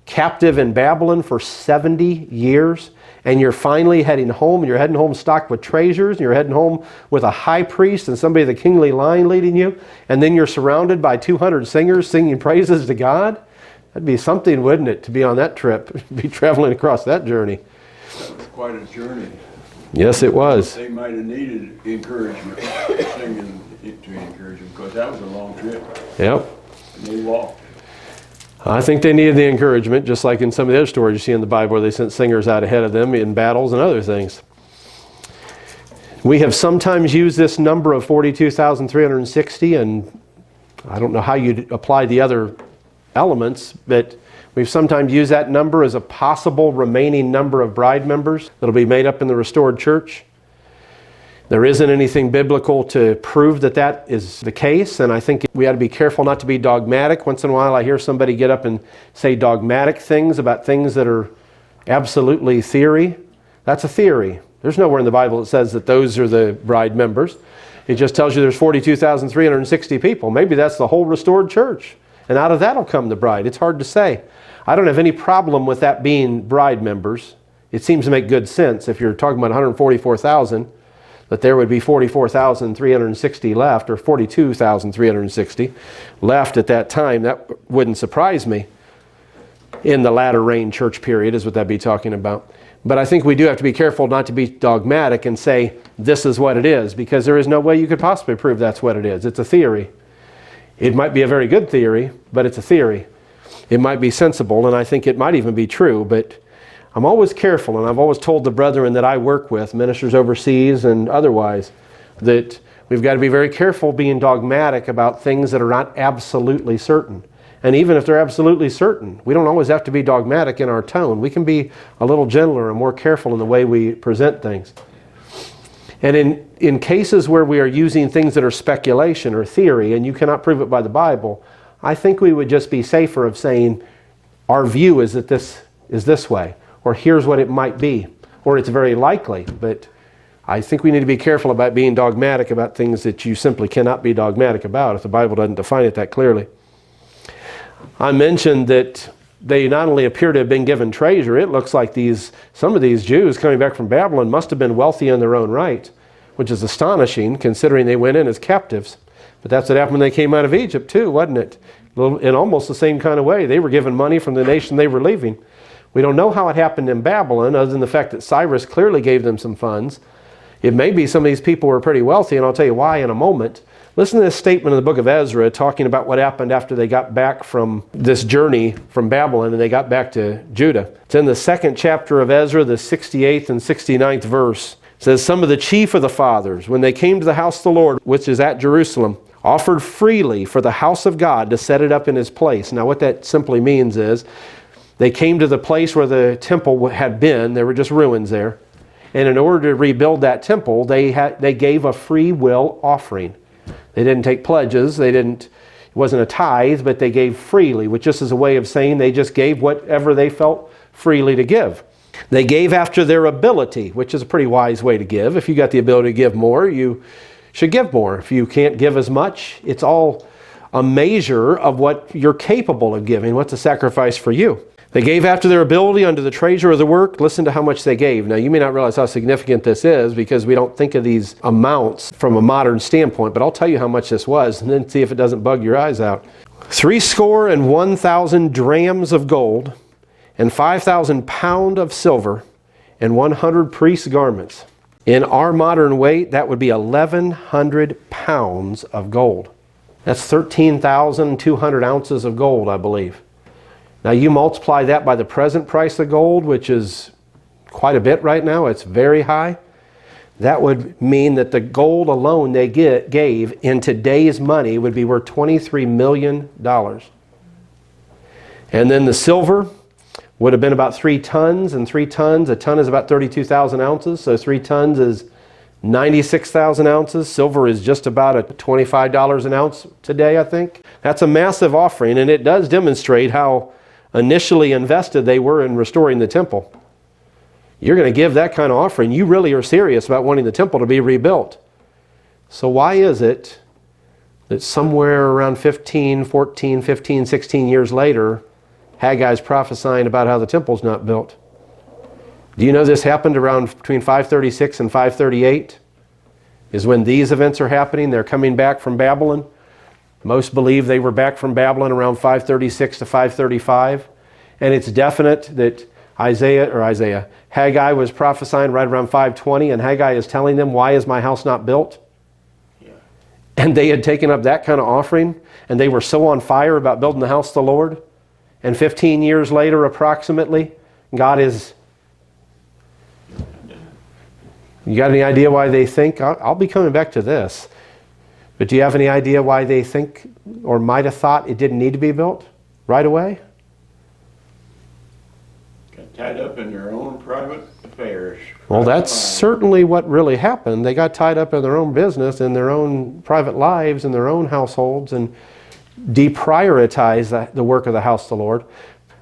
captive in Babylon for 70 years, and you're finally heading home, and you're heading home stocked with treasures, and you're heading home with a high priest and somebody of the kingly line leading you, and then you're surrounded by 200 singers singing praises to God? That'd be something, wouldn't it, to be on that trip, be traveling across that journey. That was quite a journey. Yes, it was. They might have needed encouragement, singing to encourage them, because that was a long trip. Yep. And they walked. I think they needed the encouragement, just like in some of the other stories you see in the Bible where they sent singers out ahead of them in battles and other things. We have sometimes used this number of 42,360, and I don't know how you'd apply the other elements, but we've sometimes used that number as a possible remaining number of bride members that'll be made up in the restored church. There isn't anything biblical to prove that that is the case, and I think we ought to be careful not to be dogmatic. Once in a while I hear somebody get up and say dogmatic things about things that are absolutely theory. That's a theory. There's nowhere in the Bible that says that those are the bride members. It just tells you there's 42,360 people. Maybe that's the whole restored church, and out of that will come the bride. It's hard to say. I don't have any problem with that being bride members. It seems to make good sense if you're talking about 144,000. That there would be 44,360 left, or 42,360 left at that time. That wouldn't surprise me. In the latter rain church period is what that'd be talking about. But I think we do have to be careful not to be dogmatic and say, this is what it is, because there is no way you could possibly prove that's what it is. It's a theory. It might be a very good theory, but it's a theory. It might be sensible, and I think it might even be true, but I'm always careful, and I've always told the brethren that I work with, ministers overseas and otherwise, that we've got to be very careful being dogmatic about things that are not absolutely certain. And even if they're absolutely certain, we don't always have to be dogmatic in our tone. We can be a little gentler and more careful in the way we present things. And in cases where we are using things that are speculation or theory, and you cannot prove it by the Bible, I think we would just be safer of saying, our view is that this is this way. Or here's what it might be, or it's very likely. But I think we need to be careful about being dogmatic about things that you simply cannot be dogmatic about if the Bible doesn't define it that clearly. I mentioned that they not only appear to have been given treasure, it looks like some of these Jews coming back from Babylon must have been wealthy in their own right, which is astonishing considering they went in as captives. But that's what happened when they came out of Egypt too, wasn't it? In almost the same kind of way. They were given money from the nation they were leaving. We don't know how it happened in Babylon, other than the fact that Cyrus clearly gave them some funds. It may be some of these people were pretty wealthy, and I'll tell you why in a moment. Listen to this statement in the book of Ezra talking about what happened after they got back from this journey from Babylon and they got back to Judah. It's in the 2nd chapter of Ezra, the 68th and 69th verse. It says, some of the chief of the fathers, when they came to the house of the Lord, which is at Jerusalem, offered freely for the house of God to set it up in his place. Now what that simply means is they came to the place where the temple had been. There were just ruins there. And in order to rebuild that temple, they gave a free will offering. They didn't take pledges. It wasn't a tithe, but they gave freely, which just is a way of saying they just gave whatever they felt freely to give. They gave after their ability, which is a pretty wise way to give. If you got the ability to give more, you should give more. If you can't give as much, it's all a measure of what you're capable of giving, what's a sacrifice for you. They gave after their ability unto the treasure of the work. Listen to how much they gave. Now, you may not realize how significant this is because we don't think of these amounts from a modern standpoint, but I'll tell you how much this was and then see if it doesn't bug your eyes out. 61,000 drams of gold and 5,000 pound of silver and 100 priests' garments. In our modern weight, that would be 1,100 pounds of gold. That's 13,200 ounces of gold, I believe. Now you multiply that by the present price of gold, which is quite a bit right now. It's very high. That would mean that the gold alone they gave in today's money would be worth $23 million. And then the silver would have been about 3 tons, and 3 tons, a ton is about 32,000 ounces, so 3 tons is 96,000 ounces. Silver is just about at $25 an ounce today, I think. That's a massive offering, and it does demonstrate how initially invested they were in restoring the temple. You're going to give that kind of offering. You really are serious about wanting the temple to be rebuilt. So why is it that somewhere around 16 years later, Haggai's prophesying about how the temple's not built? Do you know this happened around between 536 and 538? Is when these events are happening. They're coming back from Babylon. Most believe they were back from Babylon around 536 to 535. And it's definite that Haggai was prophesying right around 520, and Haggai is telling them, why is my house not built? Yeah. And they had taken up that kind of offering, and they were so on fire about building the house of the Lord. And 15 years later, approximately, God is... You got any idea why they think? I'll be coming back to this. But do you have any idea why they think or might have thought it didn't need to be built right away? Got tied up in their own private affairs. Well, that's certainly what really happened. They got tied up in their own business, in their own private lives, in their own households, and deprioritized the work of the house of the Lord.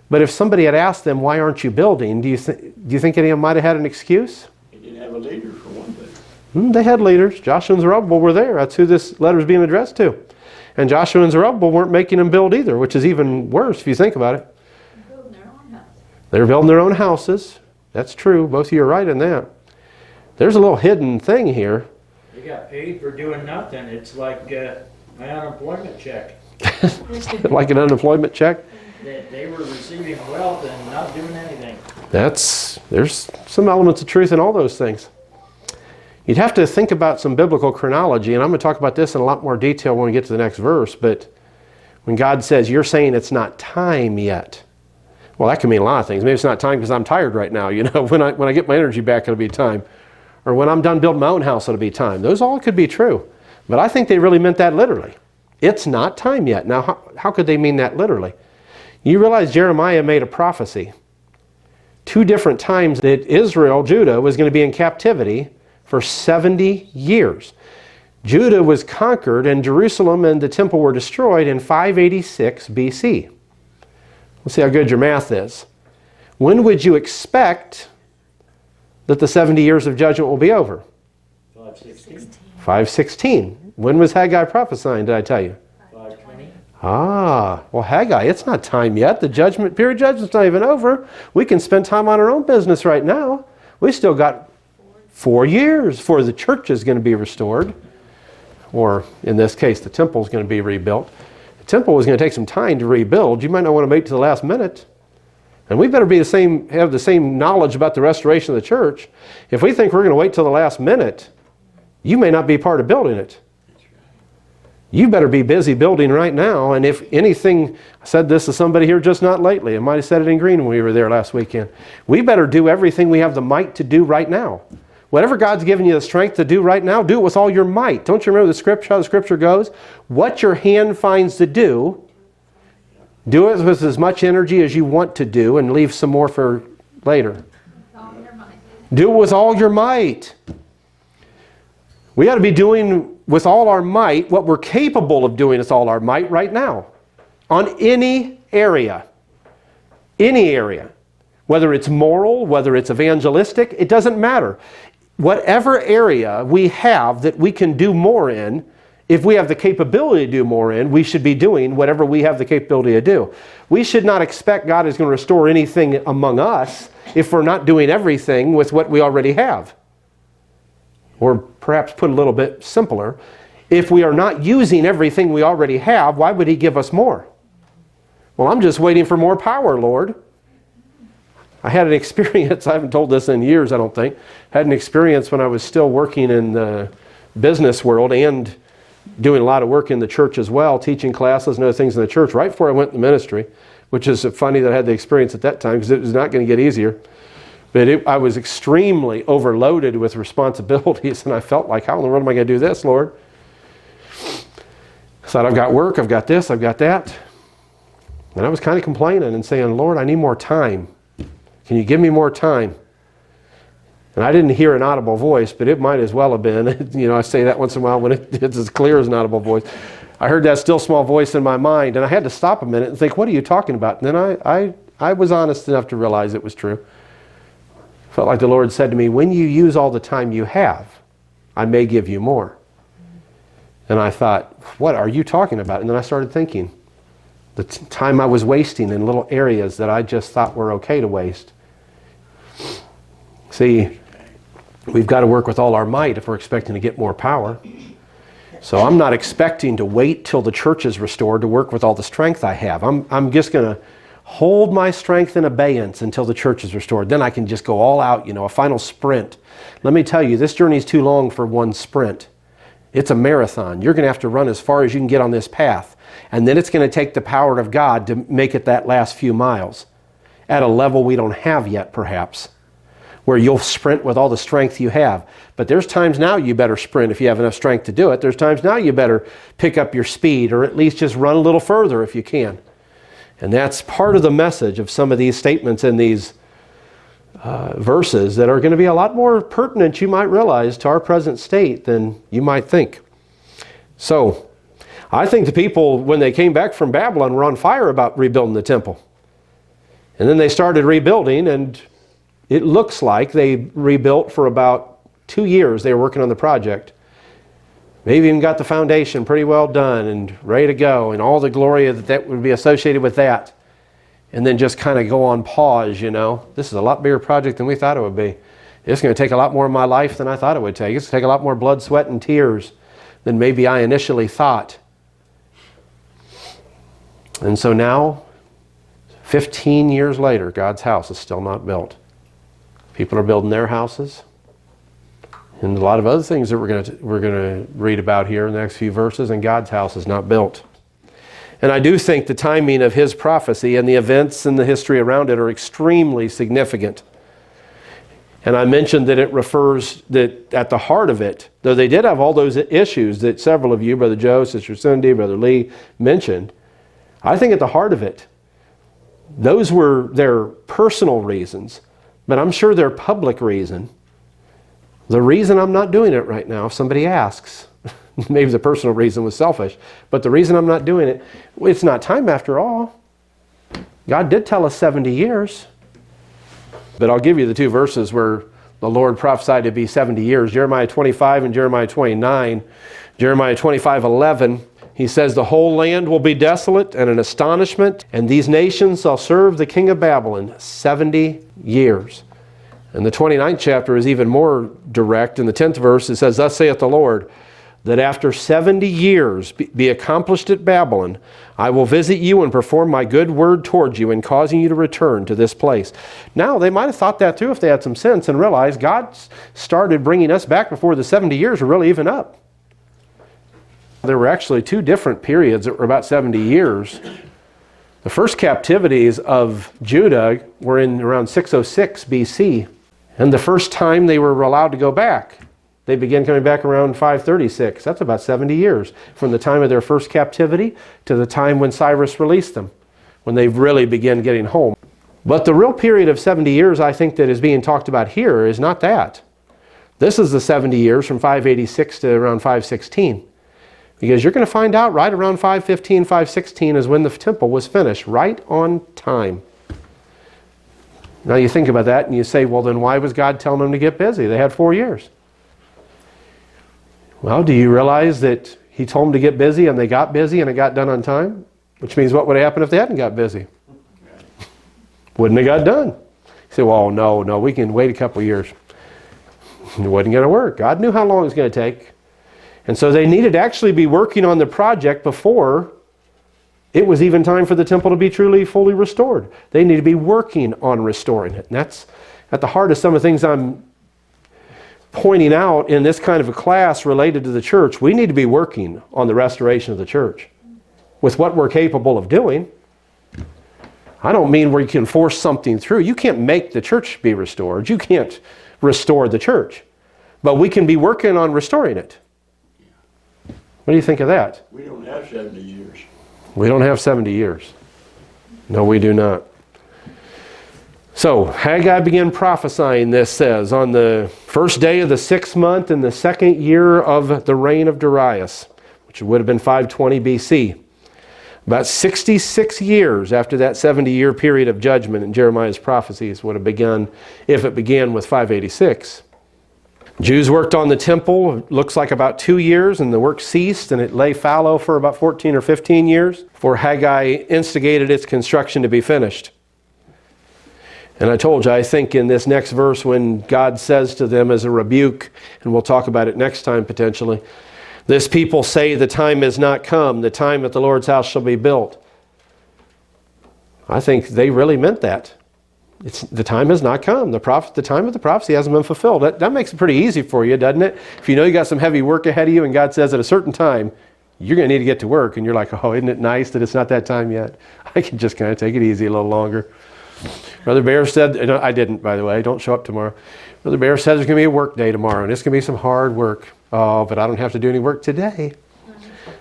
But if somebody had asked them, why aren't you building? Do you think any of them might have had an excuse? They didn't have a leader for one thing. They had leaders. Joshua and Zerubbabel were there. That's who this letter is being addressed to. And Joshua and Zerubbabel weren't making them build either, which is even worse if you think about it. They're building their own house. They're building their own houses. That's true. Both of you are right in that. There's a little hidden thing here. They got paid for doing nothing. It's like my unemployment check. Like an unemployment check? They were receiving wealth and not doing anything. There's some elements of truth in all those things. You'd have to think about some biblical chronology, and I'm going to talk about this in a lot more detail when we get to the next verse, but when God says, you're saying it's not time yet. Well, that can mean a lot of things. Maybe it's not time because I'm tired right now. You know, when I get my energy back, it'll be time. Or when I'm done building my own house, it'll be time. Those all could be true. But I think they really meant that literally. It's not time yet. Now, how could they mean that literally? You realize Jeremiah made a prophecy 2 different times that Israel, Judah, was going to be in captivity for 70 years. Judah was conquered and Jerusalem and the temple were destroyed in 586 BC. Let's see how good your math is. When would you expect that the 70 years of judgment will be over? 516. 516. When was Haggai prophesying, did I tell you? 520. Well, Haggai, it's not time yet. The period of judgment's not even over. We can spend time on our own business right now. We still got 4 years before the church is going to be restored. Or in this case, the temple is going to be rebuilt. The temple was going to take some time to rebuild. You might not want to wait to the last minute. And we better have the same knowledge about the restoration of the church. If we think we're going to wait till the last minute, you may not be part of building it. You better be busy building right now. And if anything, I said this to somebody here just not lately. I might have said it in Green when we were there last weekend. We better do everything we have the might to do right now. Whatever God's given you the strength to do right now, do it with all your might. Don't you remember how the scripture goes? What your hand finds to do it with as much energy as you want to do and leave some more for later. Do it with all your might. We got to be doing with all our might what we're capable of doing with all our might right now. On any area. Any area. Whether it's moral, whether it's evangelistic, it doesn't matter. Whatever area we have that we can do more in, if we have the capability to do more in, we should be doing whatever we have the capability to do. We should not expect God is going to restore anything among us if we're not doing everything with what we already have. Or perhaps put a little bit simpler, if we are not using everything we already have, why would He give us more? Well, I'm just waiting for more power, Lord. I had an experience, I haven't told this in years, I don't think. Had an experience when I was still working in the business world and doing a lot of work in the church as well, teaching classes and other things in the church right before I went in the ministry, which is funny that I had the experience at that time because it was not going to get easier. But I was extremely overloaded with responsibilities, and I felt like, how in the world am I going to do this, Lord? I thought, I've got work, I've got this, I've got that. And I was kind of complaining and saying, Lord, I need more time. Can you give me more time? And I didn't hear an audible voice, but it might as well have been. You know, I say that once in a while when it's as clear as an audible voice. I heard that still small voice in my mind, and I had to stop a minute and think, what are you talking about? And then I was honest enough to realize it was true. Felt like the Lord said to me, when you use all the time you have, I may give you more. And I thought, what are you talking about? And then I started thinking, the time I was wasting in little areas that I just thought were okay to waste. See, we've got to work with all our might if we're expecting to get more power. So I'm not expecting to wait till the church is restored to work with all the strength I have. I'm just going to hold my strength in abeyance until the church is restored. Then I can just go all out, a final sprint. Let me tell you, this journey is too long for one sprint. It's a marathon. You're going to have to run as far as you can get on this path. And then it's going to take the power of God to make it that last few miles at a level we don't have yet, perhaps, where you'll sprint with all the strength you have. But there's times now you better sprint if you have enough strength to do it. There's times now you better pick up your speed or at least just run a little further if you can. And that's part of the message of some of these statements in these verses that are going to be a lot more pertinent, you might realize, to our present state than you might think. So, I think the people, when they came back from Babylon, were on fire about rebuilding the temple. And then they started rebuilding, and it looks like they rebuilt for about 2 years. They were working on the project. They've even got the foundation pretty well done and ready to go, and all the glory that would be associated with that. And then just kind of go on pause, This is a lot bigger project than we thought it would be. It's going to take a lot more of my life than I thought it would take. It's going to take a lot more blood, sweat, and tears than maybe I initially thought. And so now, 15 years later, God's house is still not built. People are building their houses. And a lot of other things that we're going to read about here in the next few verses, and God's house is not built. And I do think the timing of His prophecy and the events and the history around it are extremely significant. And I mentioned that it refers that at the heart of it, though they did have all those issues that several of you, Brother Joe, Sister Cindy, Brother Lee, mentioned, I think at the heart of it, those were their personal reasons, but I'm sure their public reason. The reason I'm not doing it right now, if somebody asks, maybe the personal reason was selfish, but the reason I'm not doing it, it's not time after all. God did tell us 70 years. But I'll give you the two verses where the Lord prophesied to be 70 years, Jeremiah 25 and Jeremiah 29. Jeremiah 25:11, He says the whole land will be desolate and an astonishment, and these nations shall serve the king of Babylon 70 years. And the 29th chapter is even more direct. In the 10th verse it says, thus saith the Lord, that after 70 years be accomplished at Babylon, I will visit you and perform my good word towards you in causing you to return to this place. Now, they might have thought that too if they had some sense and realized God started bringing us back before the 70 years were really even up. There were actually two different periods that were about 70 years. The first captivities of Judah were in around 606 BC. And the first time they were allowed to go back, they began coming back around 536. That's about 70 years from the time of their first captivity to the time when Cyrus released them, when they really began getting home. But the real period of 70 years I think that is being talked about here is not that. This is the 70 years from 586 to around 516. Because you're going to find out right around 515, 516 is when the temple was finished, right on time. Now you think about that and you say, well, then why was God telling them to get busy? They had 4 years. Well, do you realize that he told them to get busy and they got busy and it got done on time? Which means what would happen if they hadn't got busy? Wouldn't have got done. You say, well, no, we can wait a couple years. It wasn't going to work. God knew how long it was going to take. And so they needed to actually be working on the project before it was even time for the temple to be truly, fully restored. They need to be working on restoring it. And that's at the heart of some of the things I'm pointing out in this kind of a class related to the church. We need to be working on the restoration of the church with what we're capable of doing. I don't mean where you can force something through. You can't make the church be restored. You can't restore the church. But we can be working on restoring it. What do you think of that? We don't have 70 years. We don't have 70 years. No, we do not. So, Haggai began prophesying, this says, on the first day of the 6th month in the 2nd year of the reign of Darius, which would have been 520 BC. About 66 years after that 70-year period of judgment in Jeremiah's prophecies would have begun, if it began with 586. Jews worked on the temple, it looks like about 2 years, and the work ceased, and it lay fallow for about 14 or 15 years before Haggai instigated its construction to be finished. And I told you, I think in this next verse when God says to them as a rebuke, and we'll talk about it next time potentially, this people say the time has not come, the time that the Lord's house shall be built. I think they really meant that. The time has not come. The time of the prophecy hasn't been fulfilled. That makes it pretty easy for you, doesn't it? If you know you got some heavy work ahead of you and God says at a certain time, you're going to need to get to work, and you're like, oh, isn't it nice that it's not that time yet? I can just kind of take it easy a little longer. Brother Baer said, I didn't, by the way, don't show up tomorrow. Brother Baer said there's going to be a work day tomorrow, and it's going to be some hard work. Oh, but I don't have to do any work today.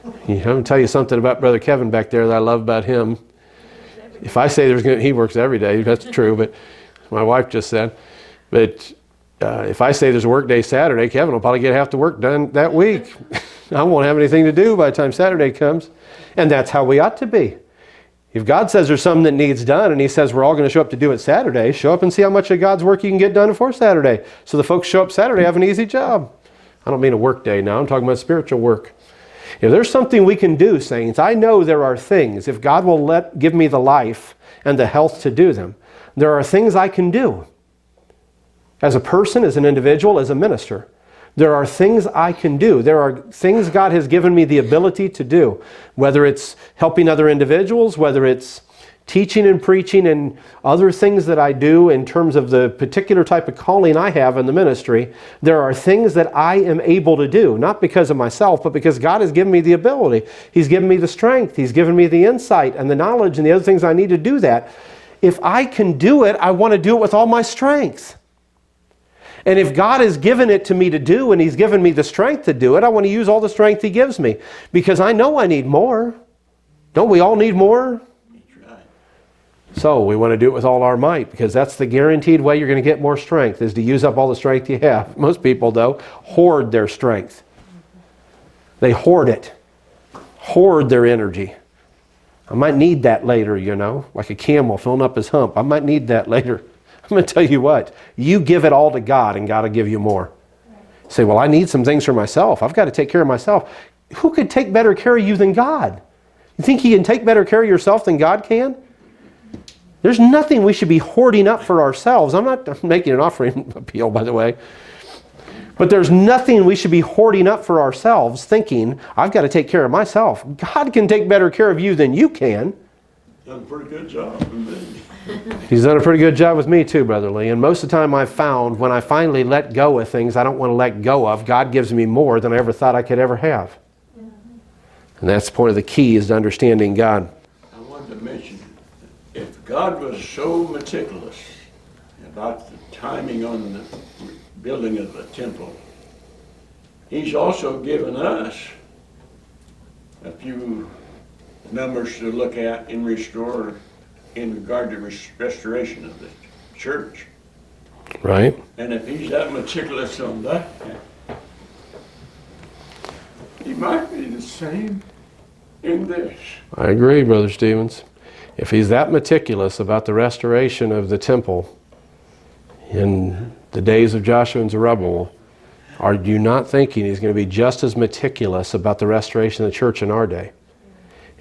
I'm going to tell you something about Brother Kevin back there that I love about him. If I say he works every day, that's true, but my wife just said. But if I say there's a work day Saturday, Kevin will probably get half the work done that week. I won't have anything to do by the time Saturday comes. And that's how we ought to be. If God says there's something that needs done and he says we're all going to show up to do it Saturday, show up and see how much of God's work you can get done before Saturday. So the folks show up Saturday have an easy job. I don't mean a work day now. I'm talking about spiritual work. If there's something we can do, saints, I know there are things, if God will give me the life and the health to do them, there are things I can do. As a person, as an individual, as a minister, there are things I can do. There are things God has given me the ability to do, whether it's helping other individuals, whether it's teaching and preaching and other things that I do in terms of the particular type of calling I have in the ministry. There are things that I am able to do, not because of myself, but because God has given me the ability. He's given me the strength. He's given me the insight and the knowledge and the other things I need to do that. If I can do it, I want to do it with all my strength. And if God has given it to me to do and He's given me the strength to do it, I want to use all the strength He gives me because I know I need more. Don't we all need more? So we want to do it with all our might because that's the guaranteed way you're going to get more strength is to use up all the strength you have. Most people, though, hoard their strength. They hoard it. Hoard their energy. I might need that later, like a camel filling up his hump. I might need that later. I'm going to tell you what. You give it all to God and God will give you more. You say, well, I need some things for myself. I've got to take care of myself. who could take better care of you than God? You think He can take better care of yourself than God can? There's nothing we should be hoarding up for ourselves. I'm not making an offering appeal, by the way. But there's nothing we should be hoarding up for ourselves, thinking, I've got to take care of myself. God can take better care of you than you can. Done a pretty good job with me. He's done a pretty good job with me too, Brother Lee. And most of the time I've found when I finally let go of things I don't want to let go of, God gives me more than I ever thought I could ever have. And that's the point of the key, is to understanding God. I wanted to mention, if God was so meticulous about the timing on the building of the temple, He's also given us a few numbers to look at and restore in regard to restoration of the church. Right? And if He's that meticulous on that, He might be the same in this. I agree, Brother Stevens. If He's that meticulous about the restoration of the temple in the days of Joshua and Zerubbabel, are you not thinking He's going to be just as meticulous about the restoration of the church in our day?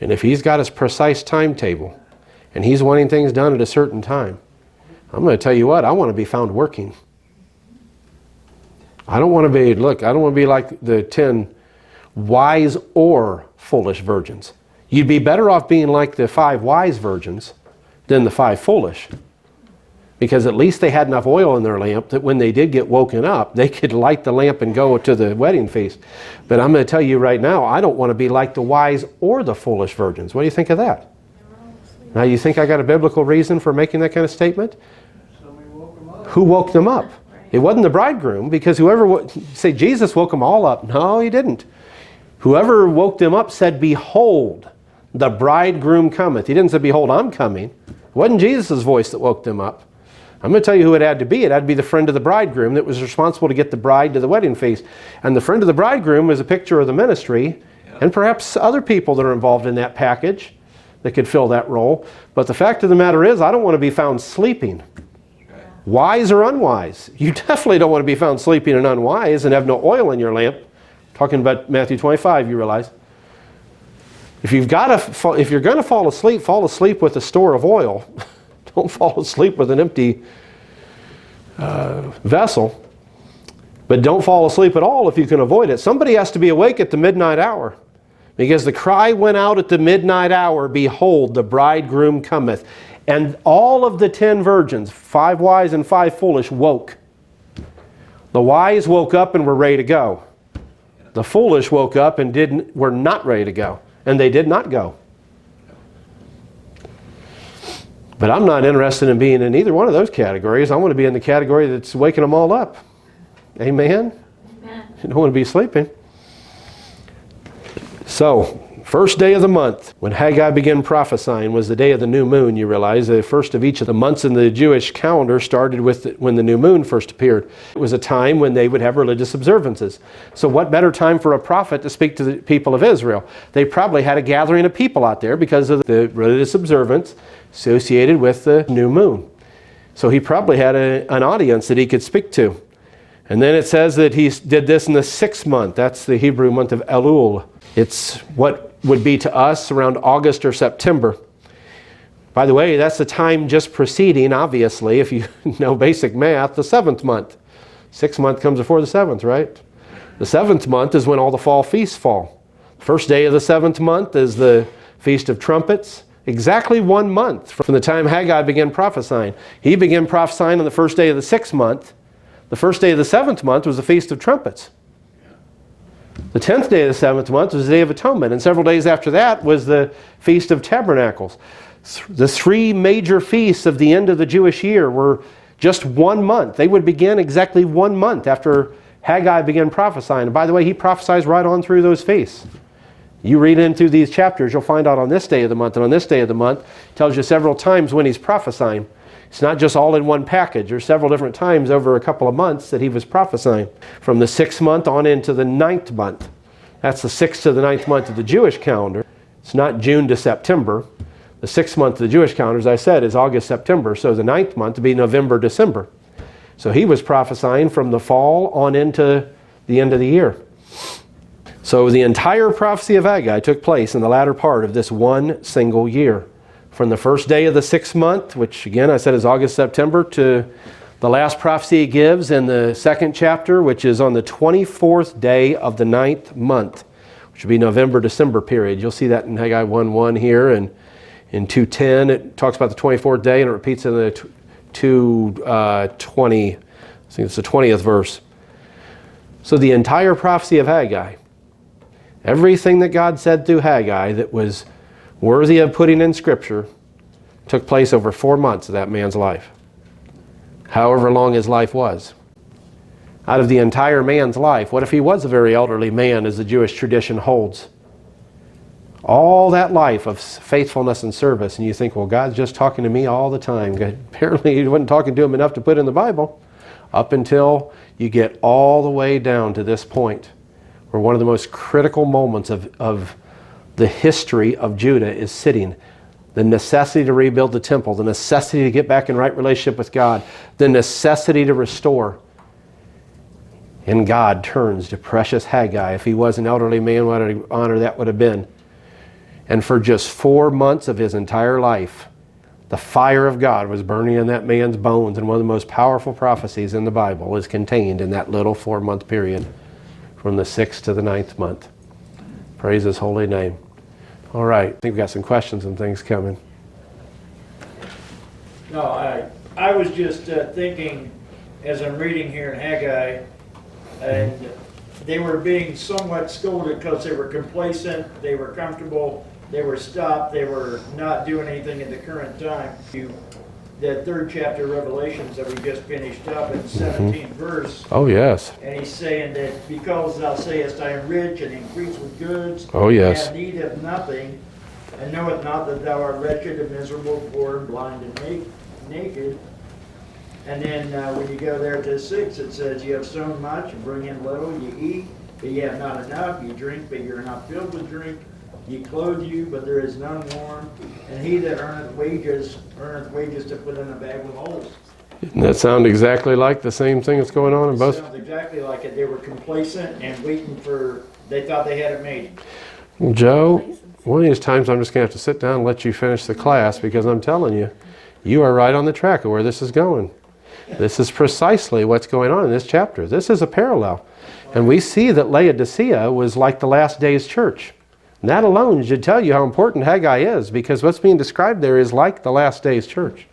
And if He's got His precise timetable, and He's wanting things done at a certain time, I'm going to tell you what, I want to be found working. I don't want to be, I don't want to be like the 10 wise or foolish virgins. You'd be better off being like the 5 wise virgins than the 5 foolish. Because at least they had enough oil in their lamp that when they did get woken up, they could light the lamp and go to the wedding feast. But I'm going to tell you right now, I don't want to be like the wise or the foolish virgins. What do you think of that? Now, you think I got a biblical reason for making that kind of statement? Who woke them up? It wasn't the bridegroom, because whoever, say Jesus woke them all up. No, He didn't. Whoever woke them up said, behold, the bridegroom cometh. He didn't say, behold, I'm coming. It wasn't Jesus' voice that woke them up. I'm going to tell you who it had to be. It had to be the friend of the bridegroom that was responsible to get the bride to the wedding feast. And the friend of the bridegroom was a picture of the ministry, and perhaps other people that are involved in that package that could fill that role. But the fact of the matter is, I don't want to be found sleeping. Wise or unwise. You definitely don't want to be found sleeping and unwise and have no oil in your lamp. Talking about Matthew 25, you realize. If you're going to fall asleep with a store of oil. Don't fall asleep with an empty vessel. But don't fall asleep at all if you can avoid it. Somebody has to be awake at the midnight hour. Because the cry went out at the midnight hour, behold, the bridegroom cometh. And all of the 10 virgins, 5 wise and 5 foolish, woke. The wise woke up and were ready to go. The foolish woke up and were not ready to go. And they did not go. But I'm not interested in being in either one of those categories. I want to be in the category that's waking them all up. Amen? Amen. You don't want to be sleeping. So, first day of the month, when Haggai began prophesying, was the day of the new moon, you realize. The first of each of the months in the Jewish calendar started with when the new moon first appeared. It was a time when they would have religious observances. So what better time for a prophet to speak to the people of Israel? They probably had a gathering of people out there because of the religious observance associated with the new moon. So he probably had an audience that he could speak to. And then it says that he did this in the 6th month. That's the Hebrew month of Elul. It's what would be to us around August or September. By the way, that's the time just preceding, obviously, if you know basic math, the 7th month. 6th month comes before the 7th, right? The 7th month is when all the fall feasts fall. First day of the 7th month is the Feast of Trumpets. Exactly 1 month from the time Haggai began prophesying. He began prophesying on the first day of the 6th month. The first day of the 7th month was the Feast of Trumpets. The 10th day of the 7th month was the Day of Atonement, and several days after that was the Feast of Tabernacles. The 3 major feasts of the end of the Jewish year were just 1 month. They would begin exactly 1 month after Haggai began prophesying. And by the way, he prophesies right on through those feasts. You read into these chapters, you'll find out on this day of the month and on this day of the month. It tells you several times when he's prophesying. It's not just all in one package. There's several different times over a couple of months that he was prophesying. From the 6th month on into the 9th month. That's the 6th to the 9th month of the Jewish calendar. It's not June to September. The 6th month of the Jewish calendar, as I said, is August, September. So the 9th month would be November, December. So he was prophesying from the fall on into the end of the year. So the entire prophecy of Haggai took place in the latter part of this one single year. From the first day of the 6th month, which again I said is August, September, to the last prophecy he gives in the 2nd chapter, which is on the 24th day of the 9th month, which would be November, December period. You'll see that in Haggai 1:1 here, and in 2:10 it talks about the 24th day, and it repeats in the 2:20, I think it's the 20th verse. So the entire prophecy of Haggai, everything that God said through Haggai that was worthy of putting in Scripture, took place over 4 months of that man's life. However long his life was. Out of the entire man's life, what if he was a very elderly man, as the Jewish tradition holds? All that life of faithfulness and service, and you think, well, God's just talking to me all the time. Apparently he wasn't talking to him enough to put in the Bible, up until you get all the way down to this point, where one of the most critical moments of the history of Judah is sitting. The necessity to rebuild the temple, the necessity to get back in right relationship with God, the necessity to restore. And God turns to precious Haggai. If he was an elderly man, what an honor that would have been. And for just 4 months of his entire life, the fire of God was burning in that man's bones. And one of the most powerful prophecies in the Bible is contained in that little 4-month period, from the 6th to the 9th month. Praise his holy name. All right, I think we've got some questions and things coming. No, I was just thinking, as I'm reading here in Haggai, and they were being somewhat scolded because they were complacent, they were comfortable, they were stopped, they were not doing anything at the current time. That 3rd chapter of Revelations that we just finished up in 17th verse. Oh, yes. And he's saying that because thou sayest, I am rich and increase with goods, Oh, yes. have need of nothing, and knoweth not that thou art wretched and miserable, poor and blind and naked. And then when you go there to 6, it says, you have sown much and bring in little, you eat, but ye have not enough, you drink, but you're not filled with drink. Ye clothe you, but there is none warm. And he that earneth wages to put in a bag with holes. Doesn't that sound exactly like the same thing that's going on in both? It sounds exactly like it. They were complacent and waiting they thought they had it made. Well, Joe, one of these times I'm just going to have to sit down and let you finish the class, because I'm telling you, you are right on the track of where this is going. This is precisely what's going on in this chapter. This is a parallel. And we see that Laodicea was like the last days church. And that alone should tell you how important Haggai is, because what's being described there is like the last days church.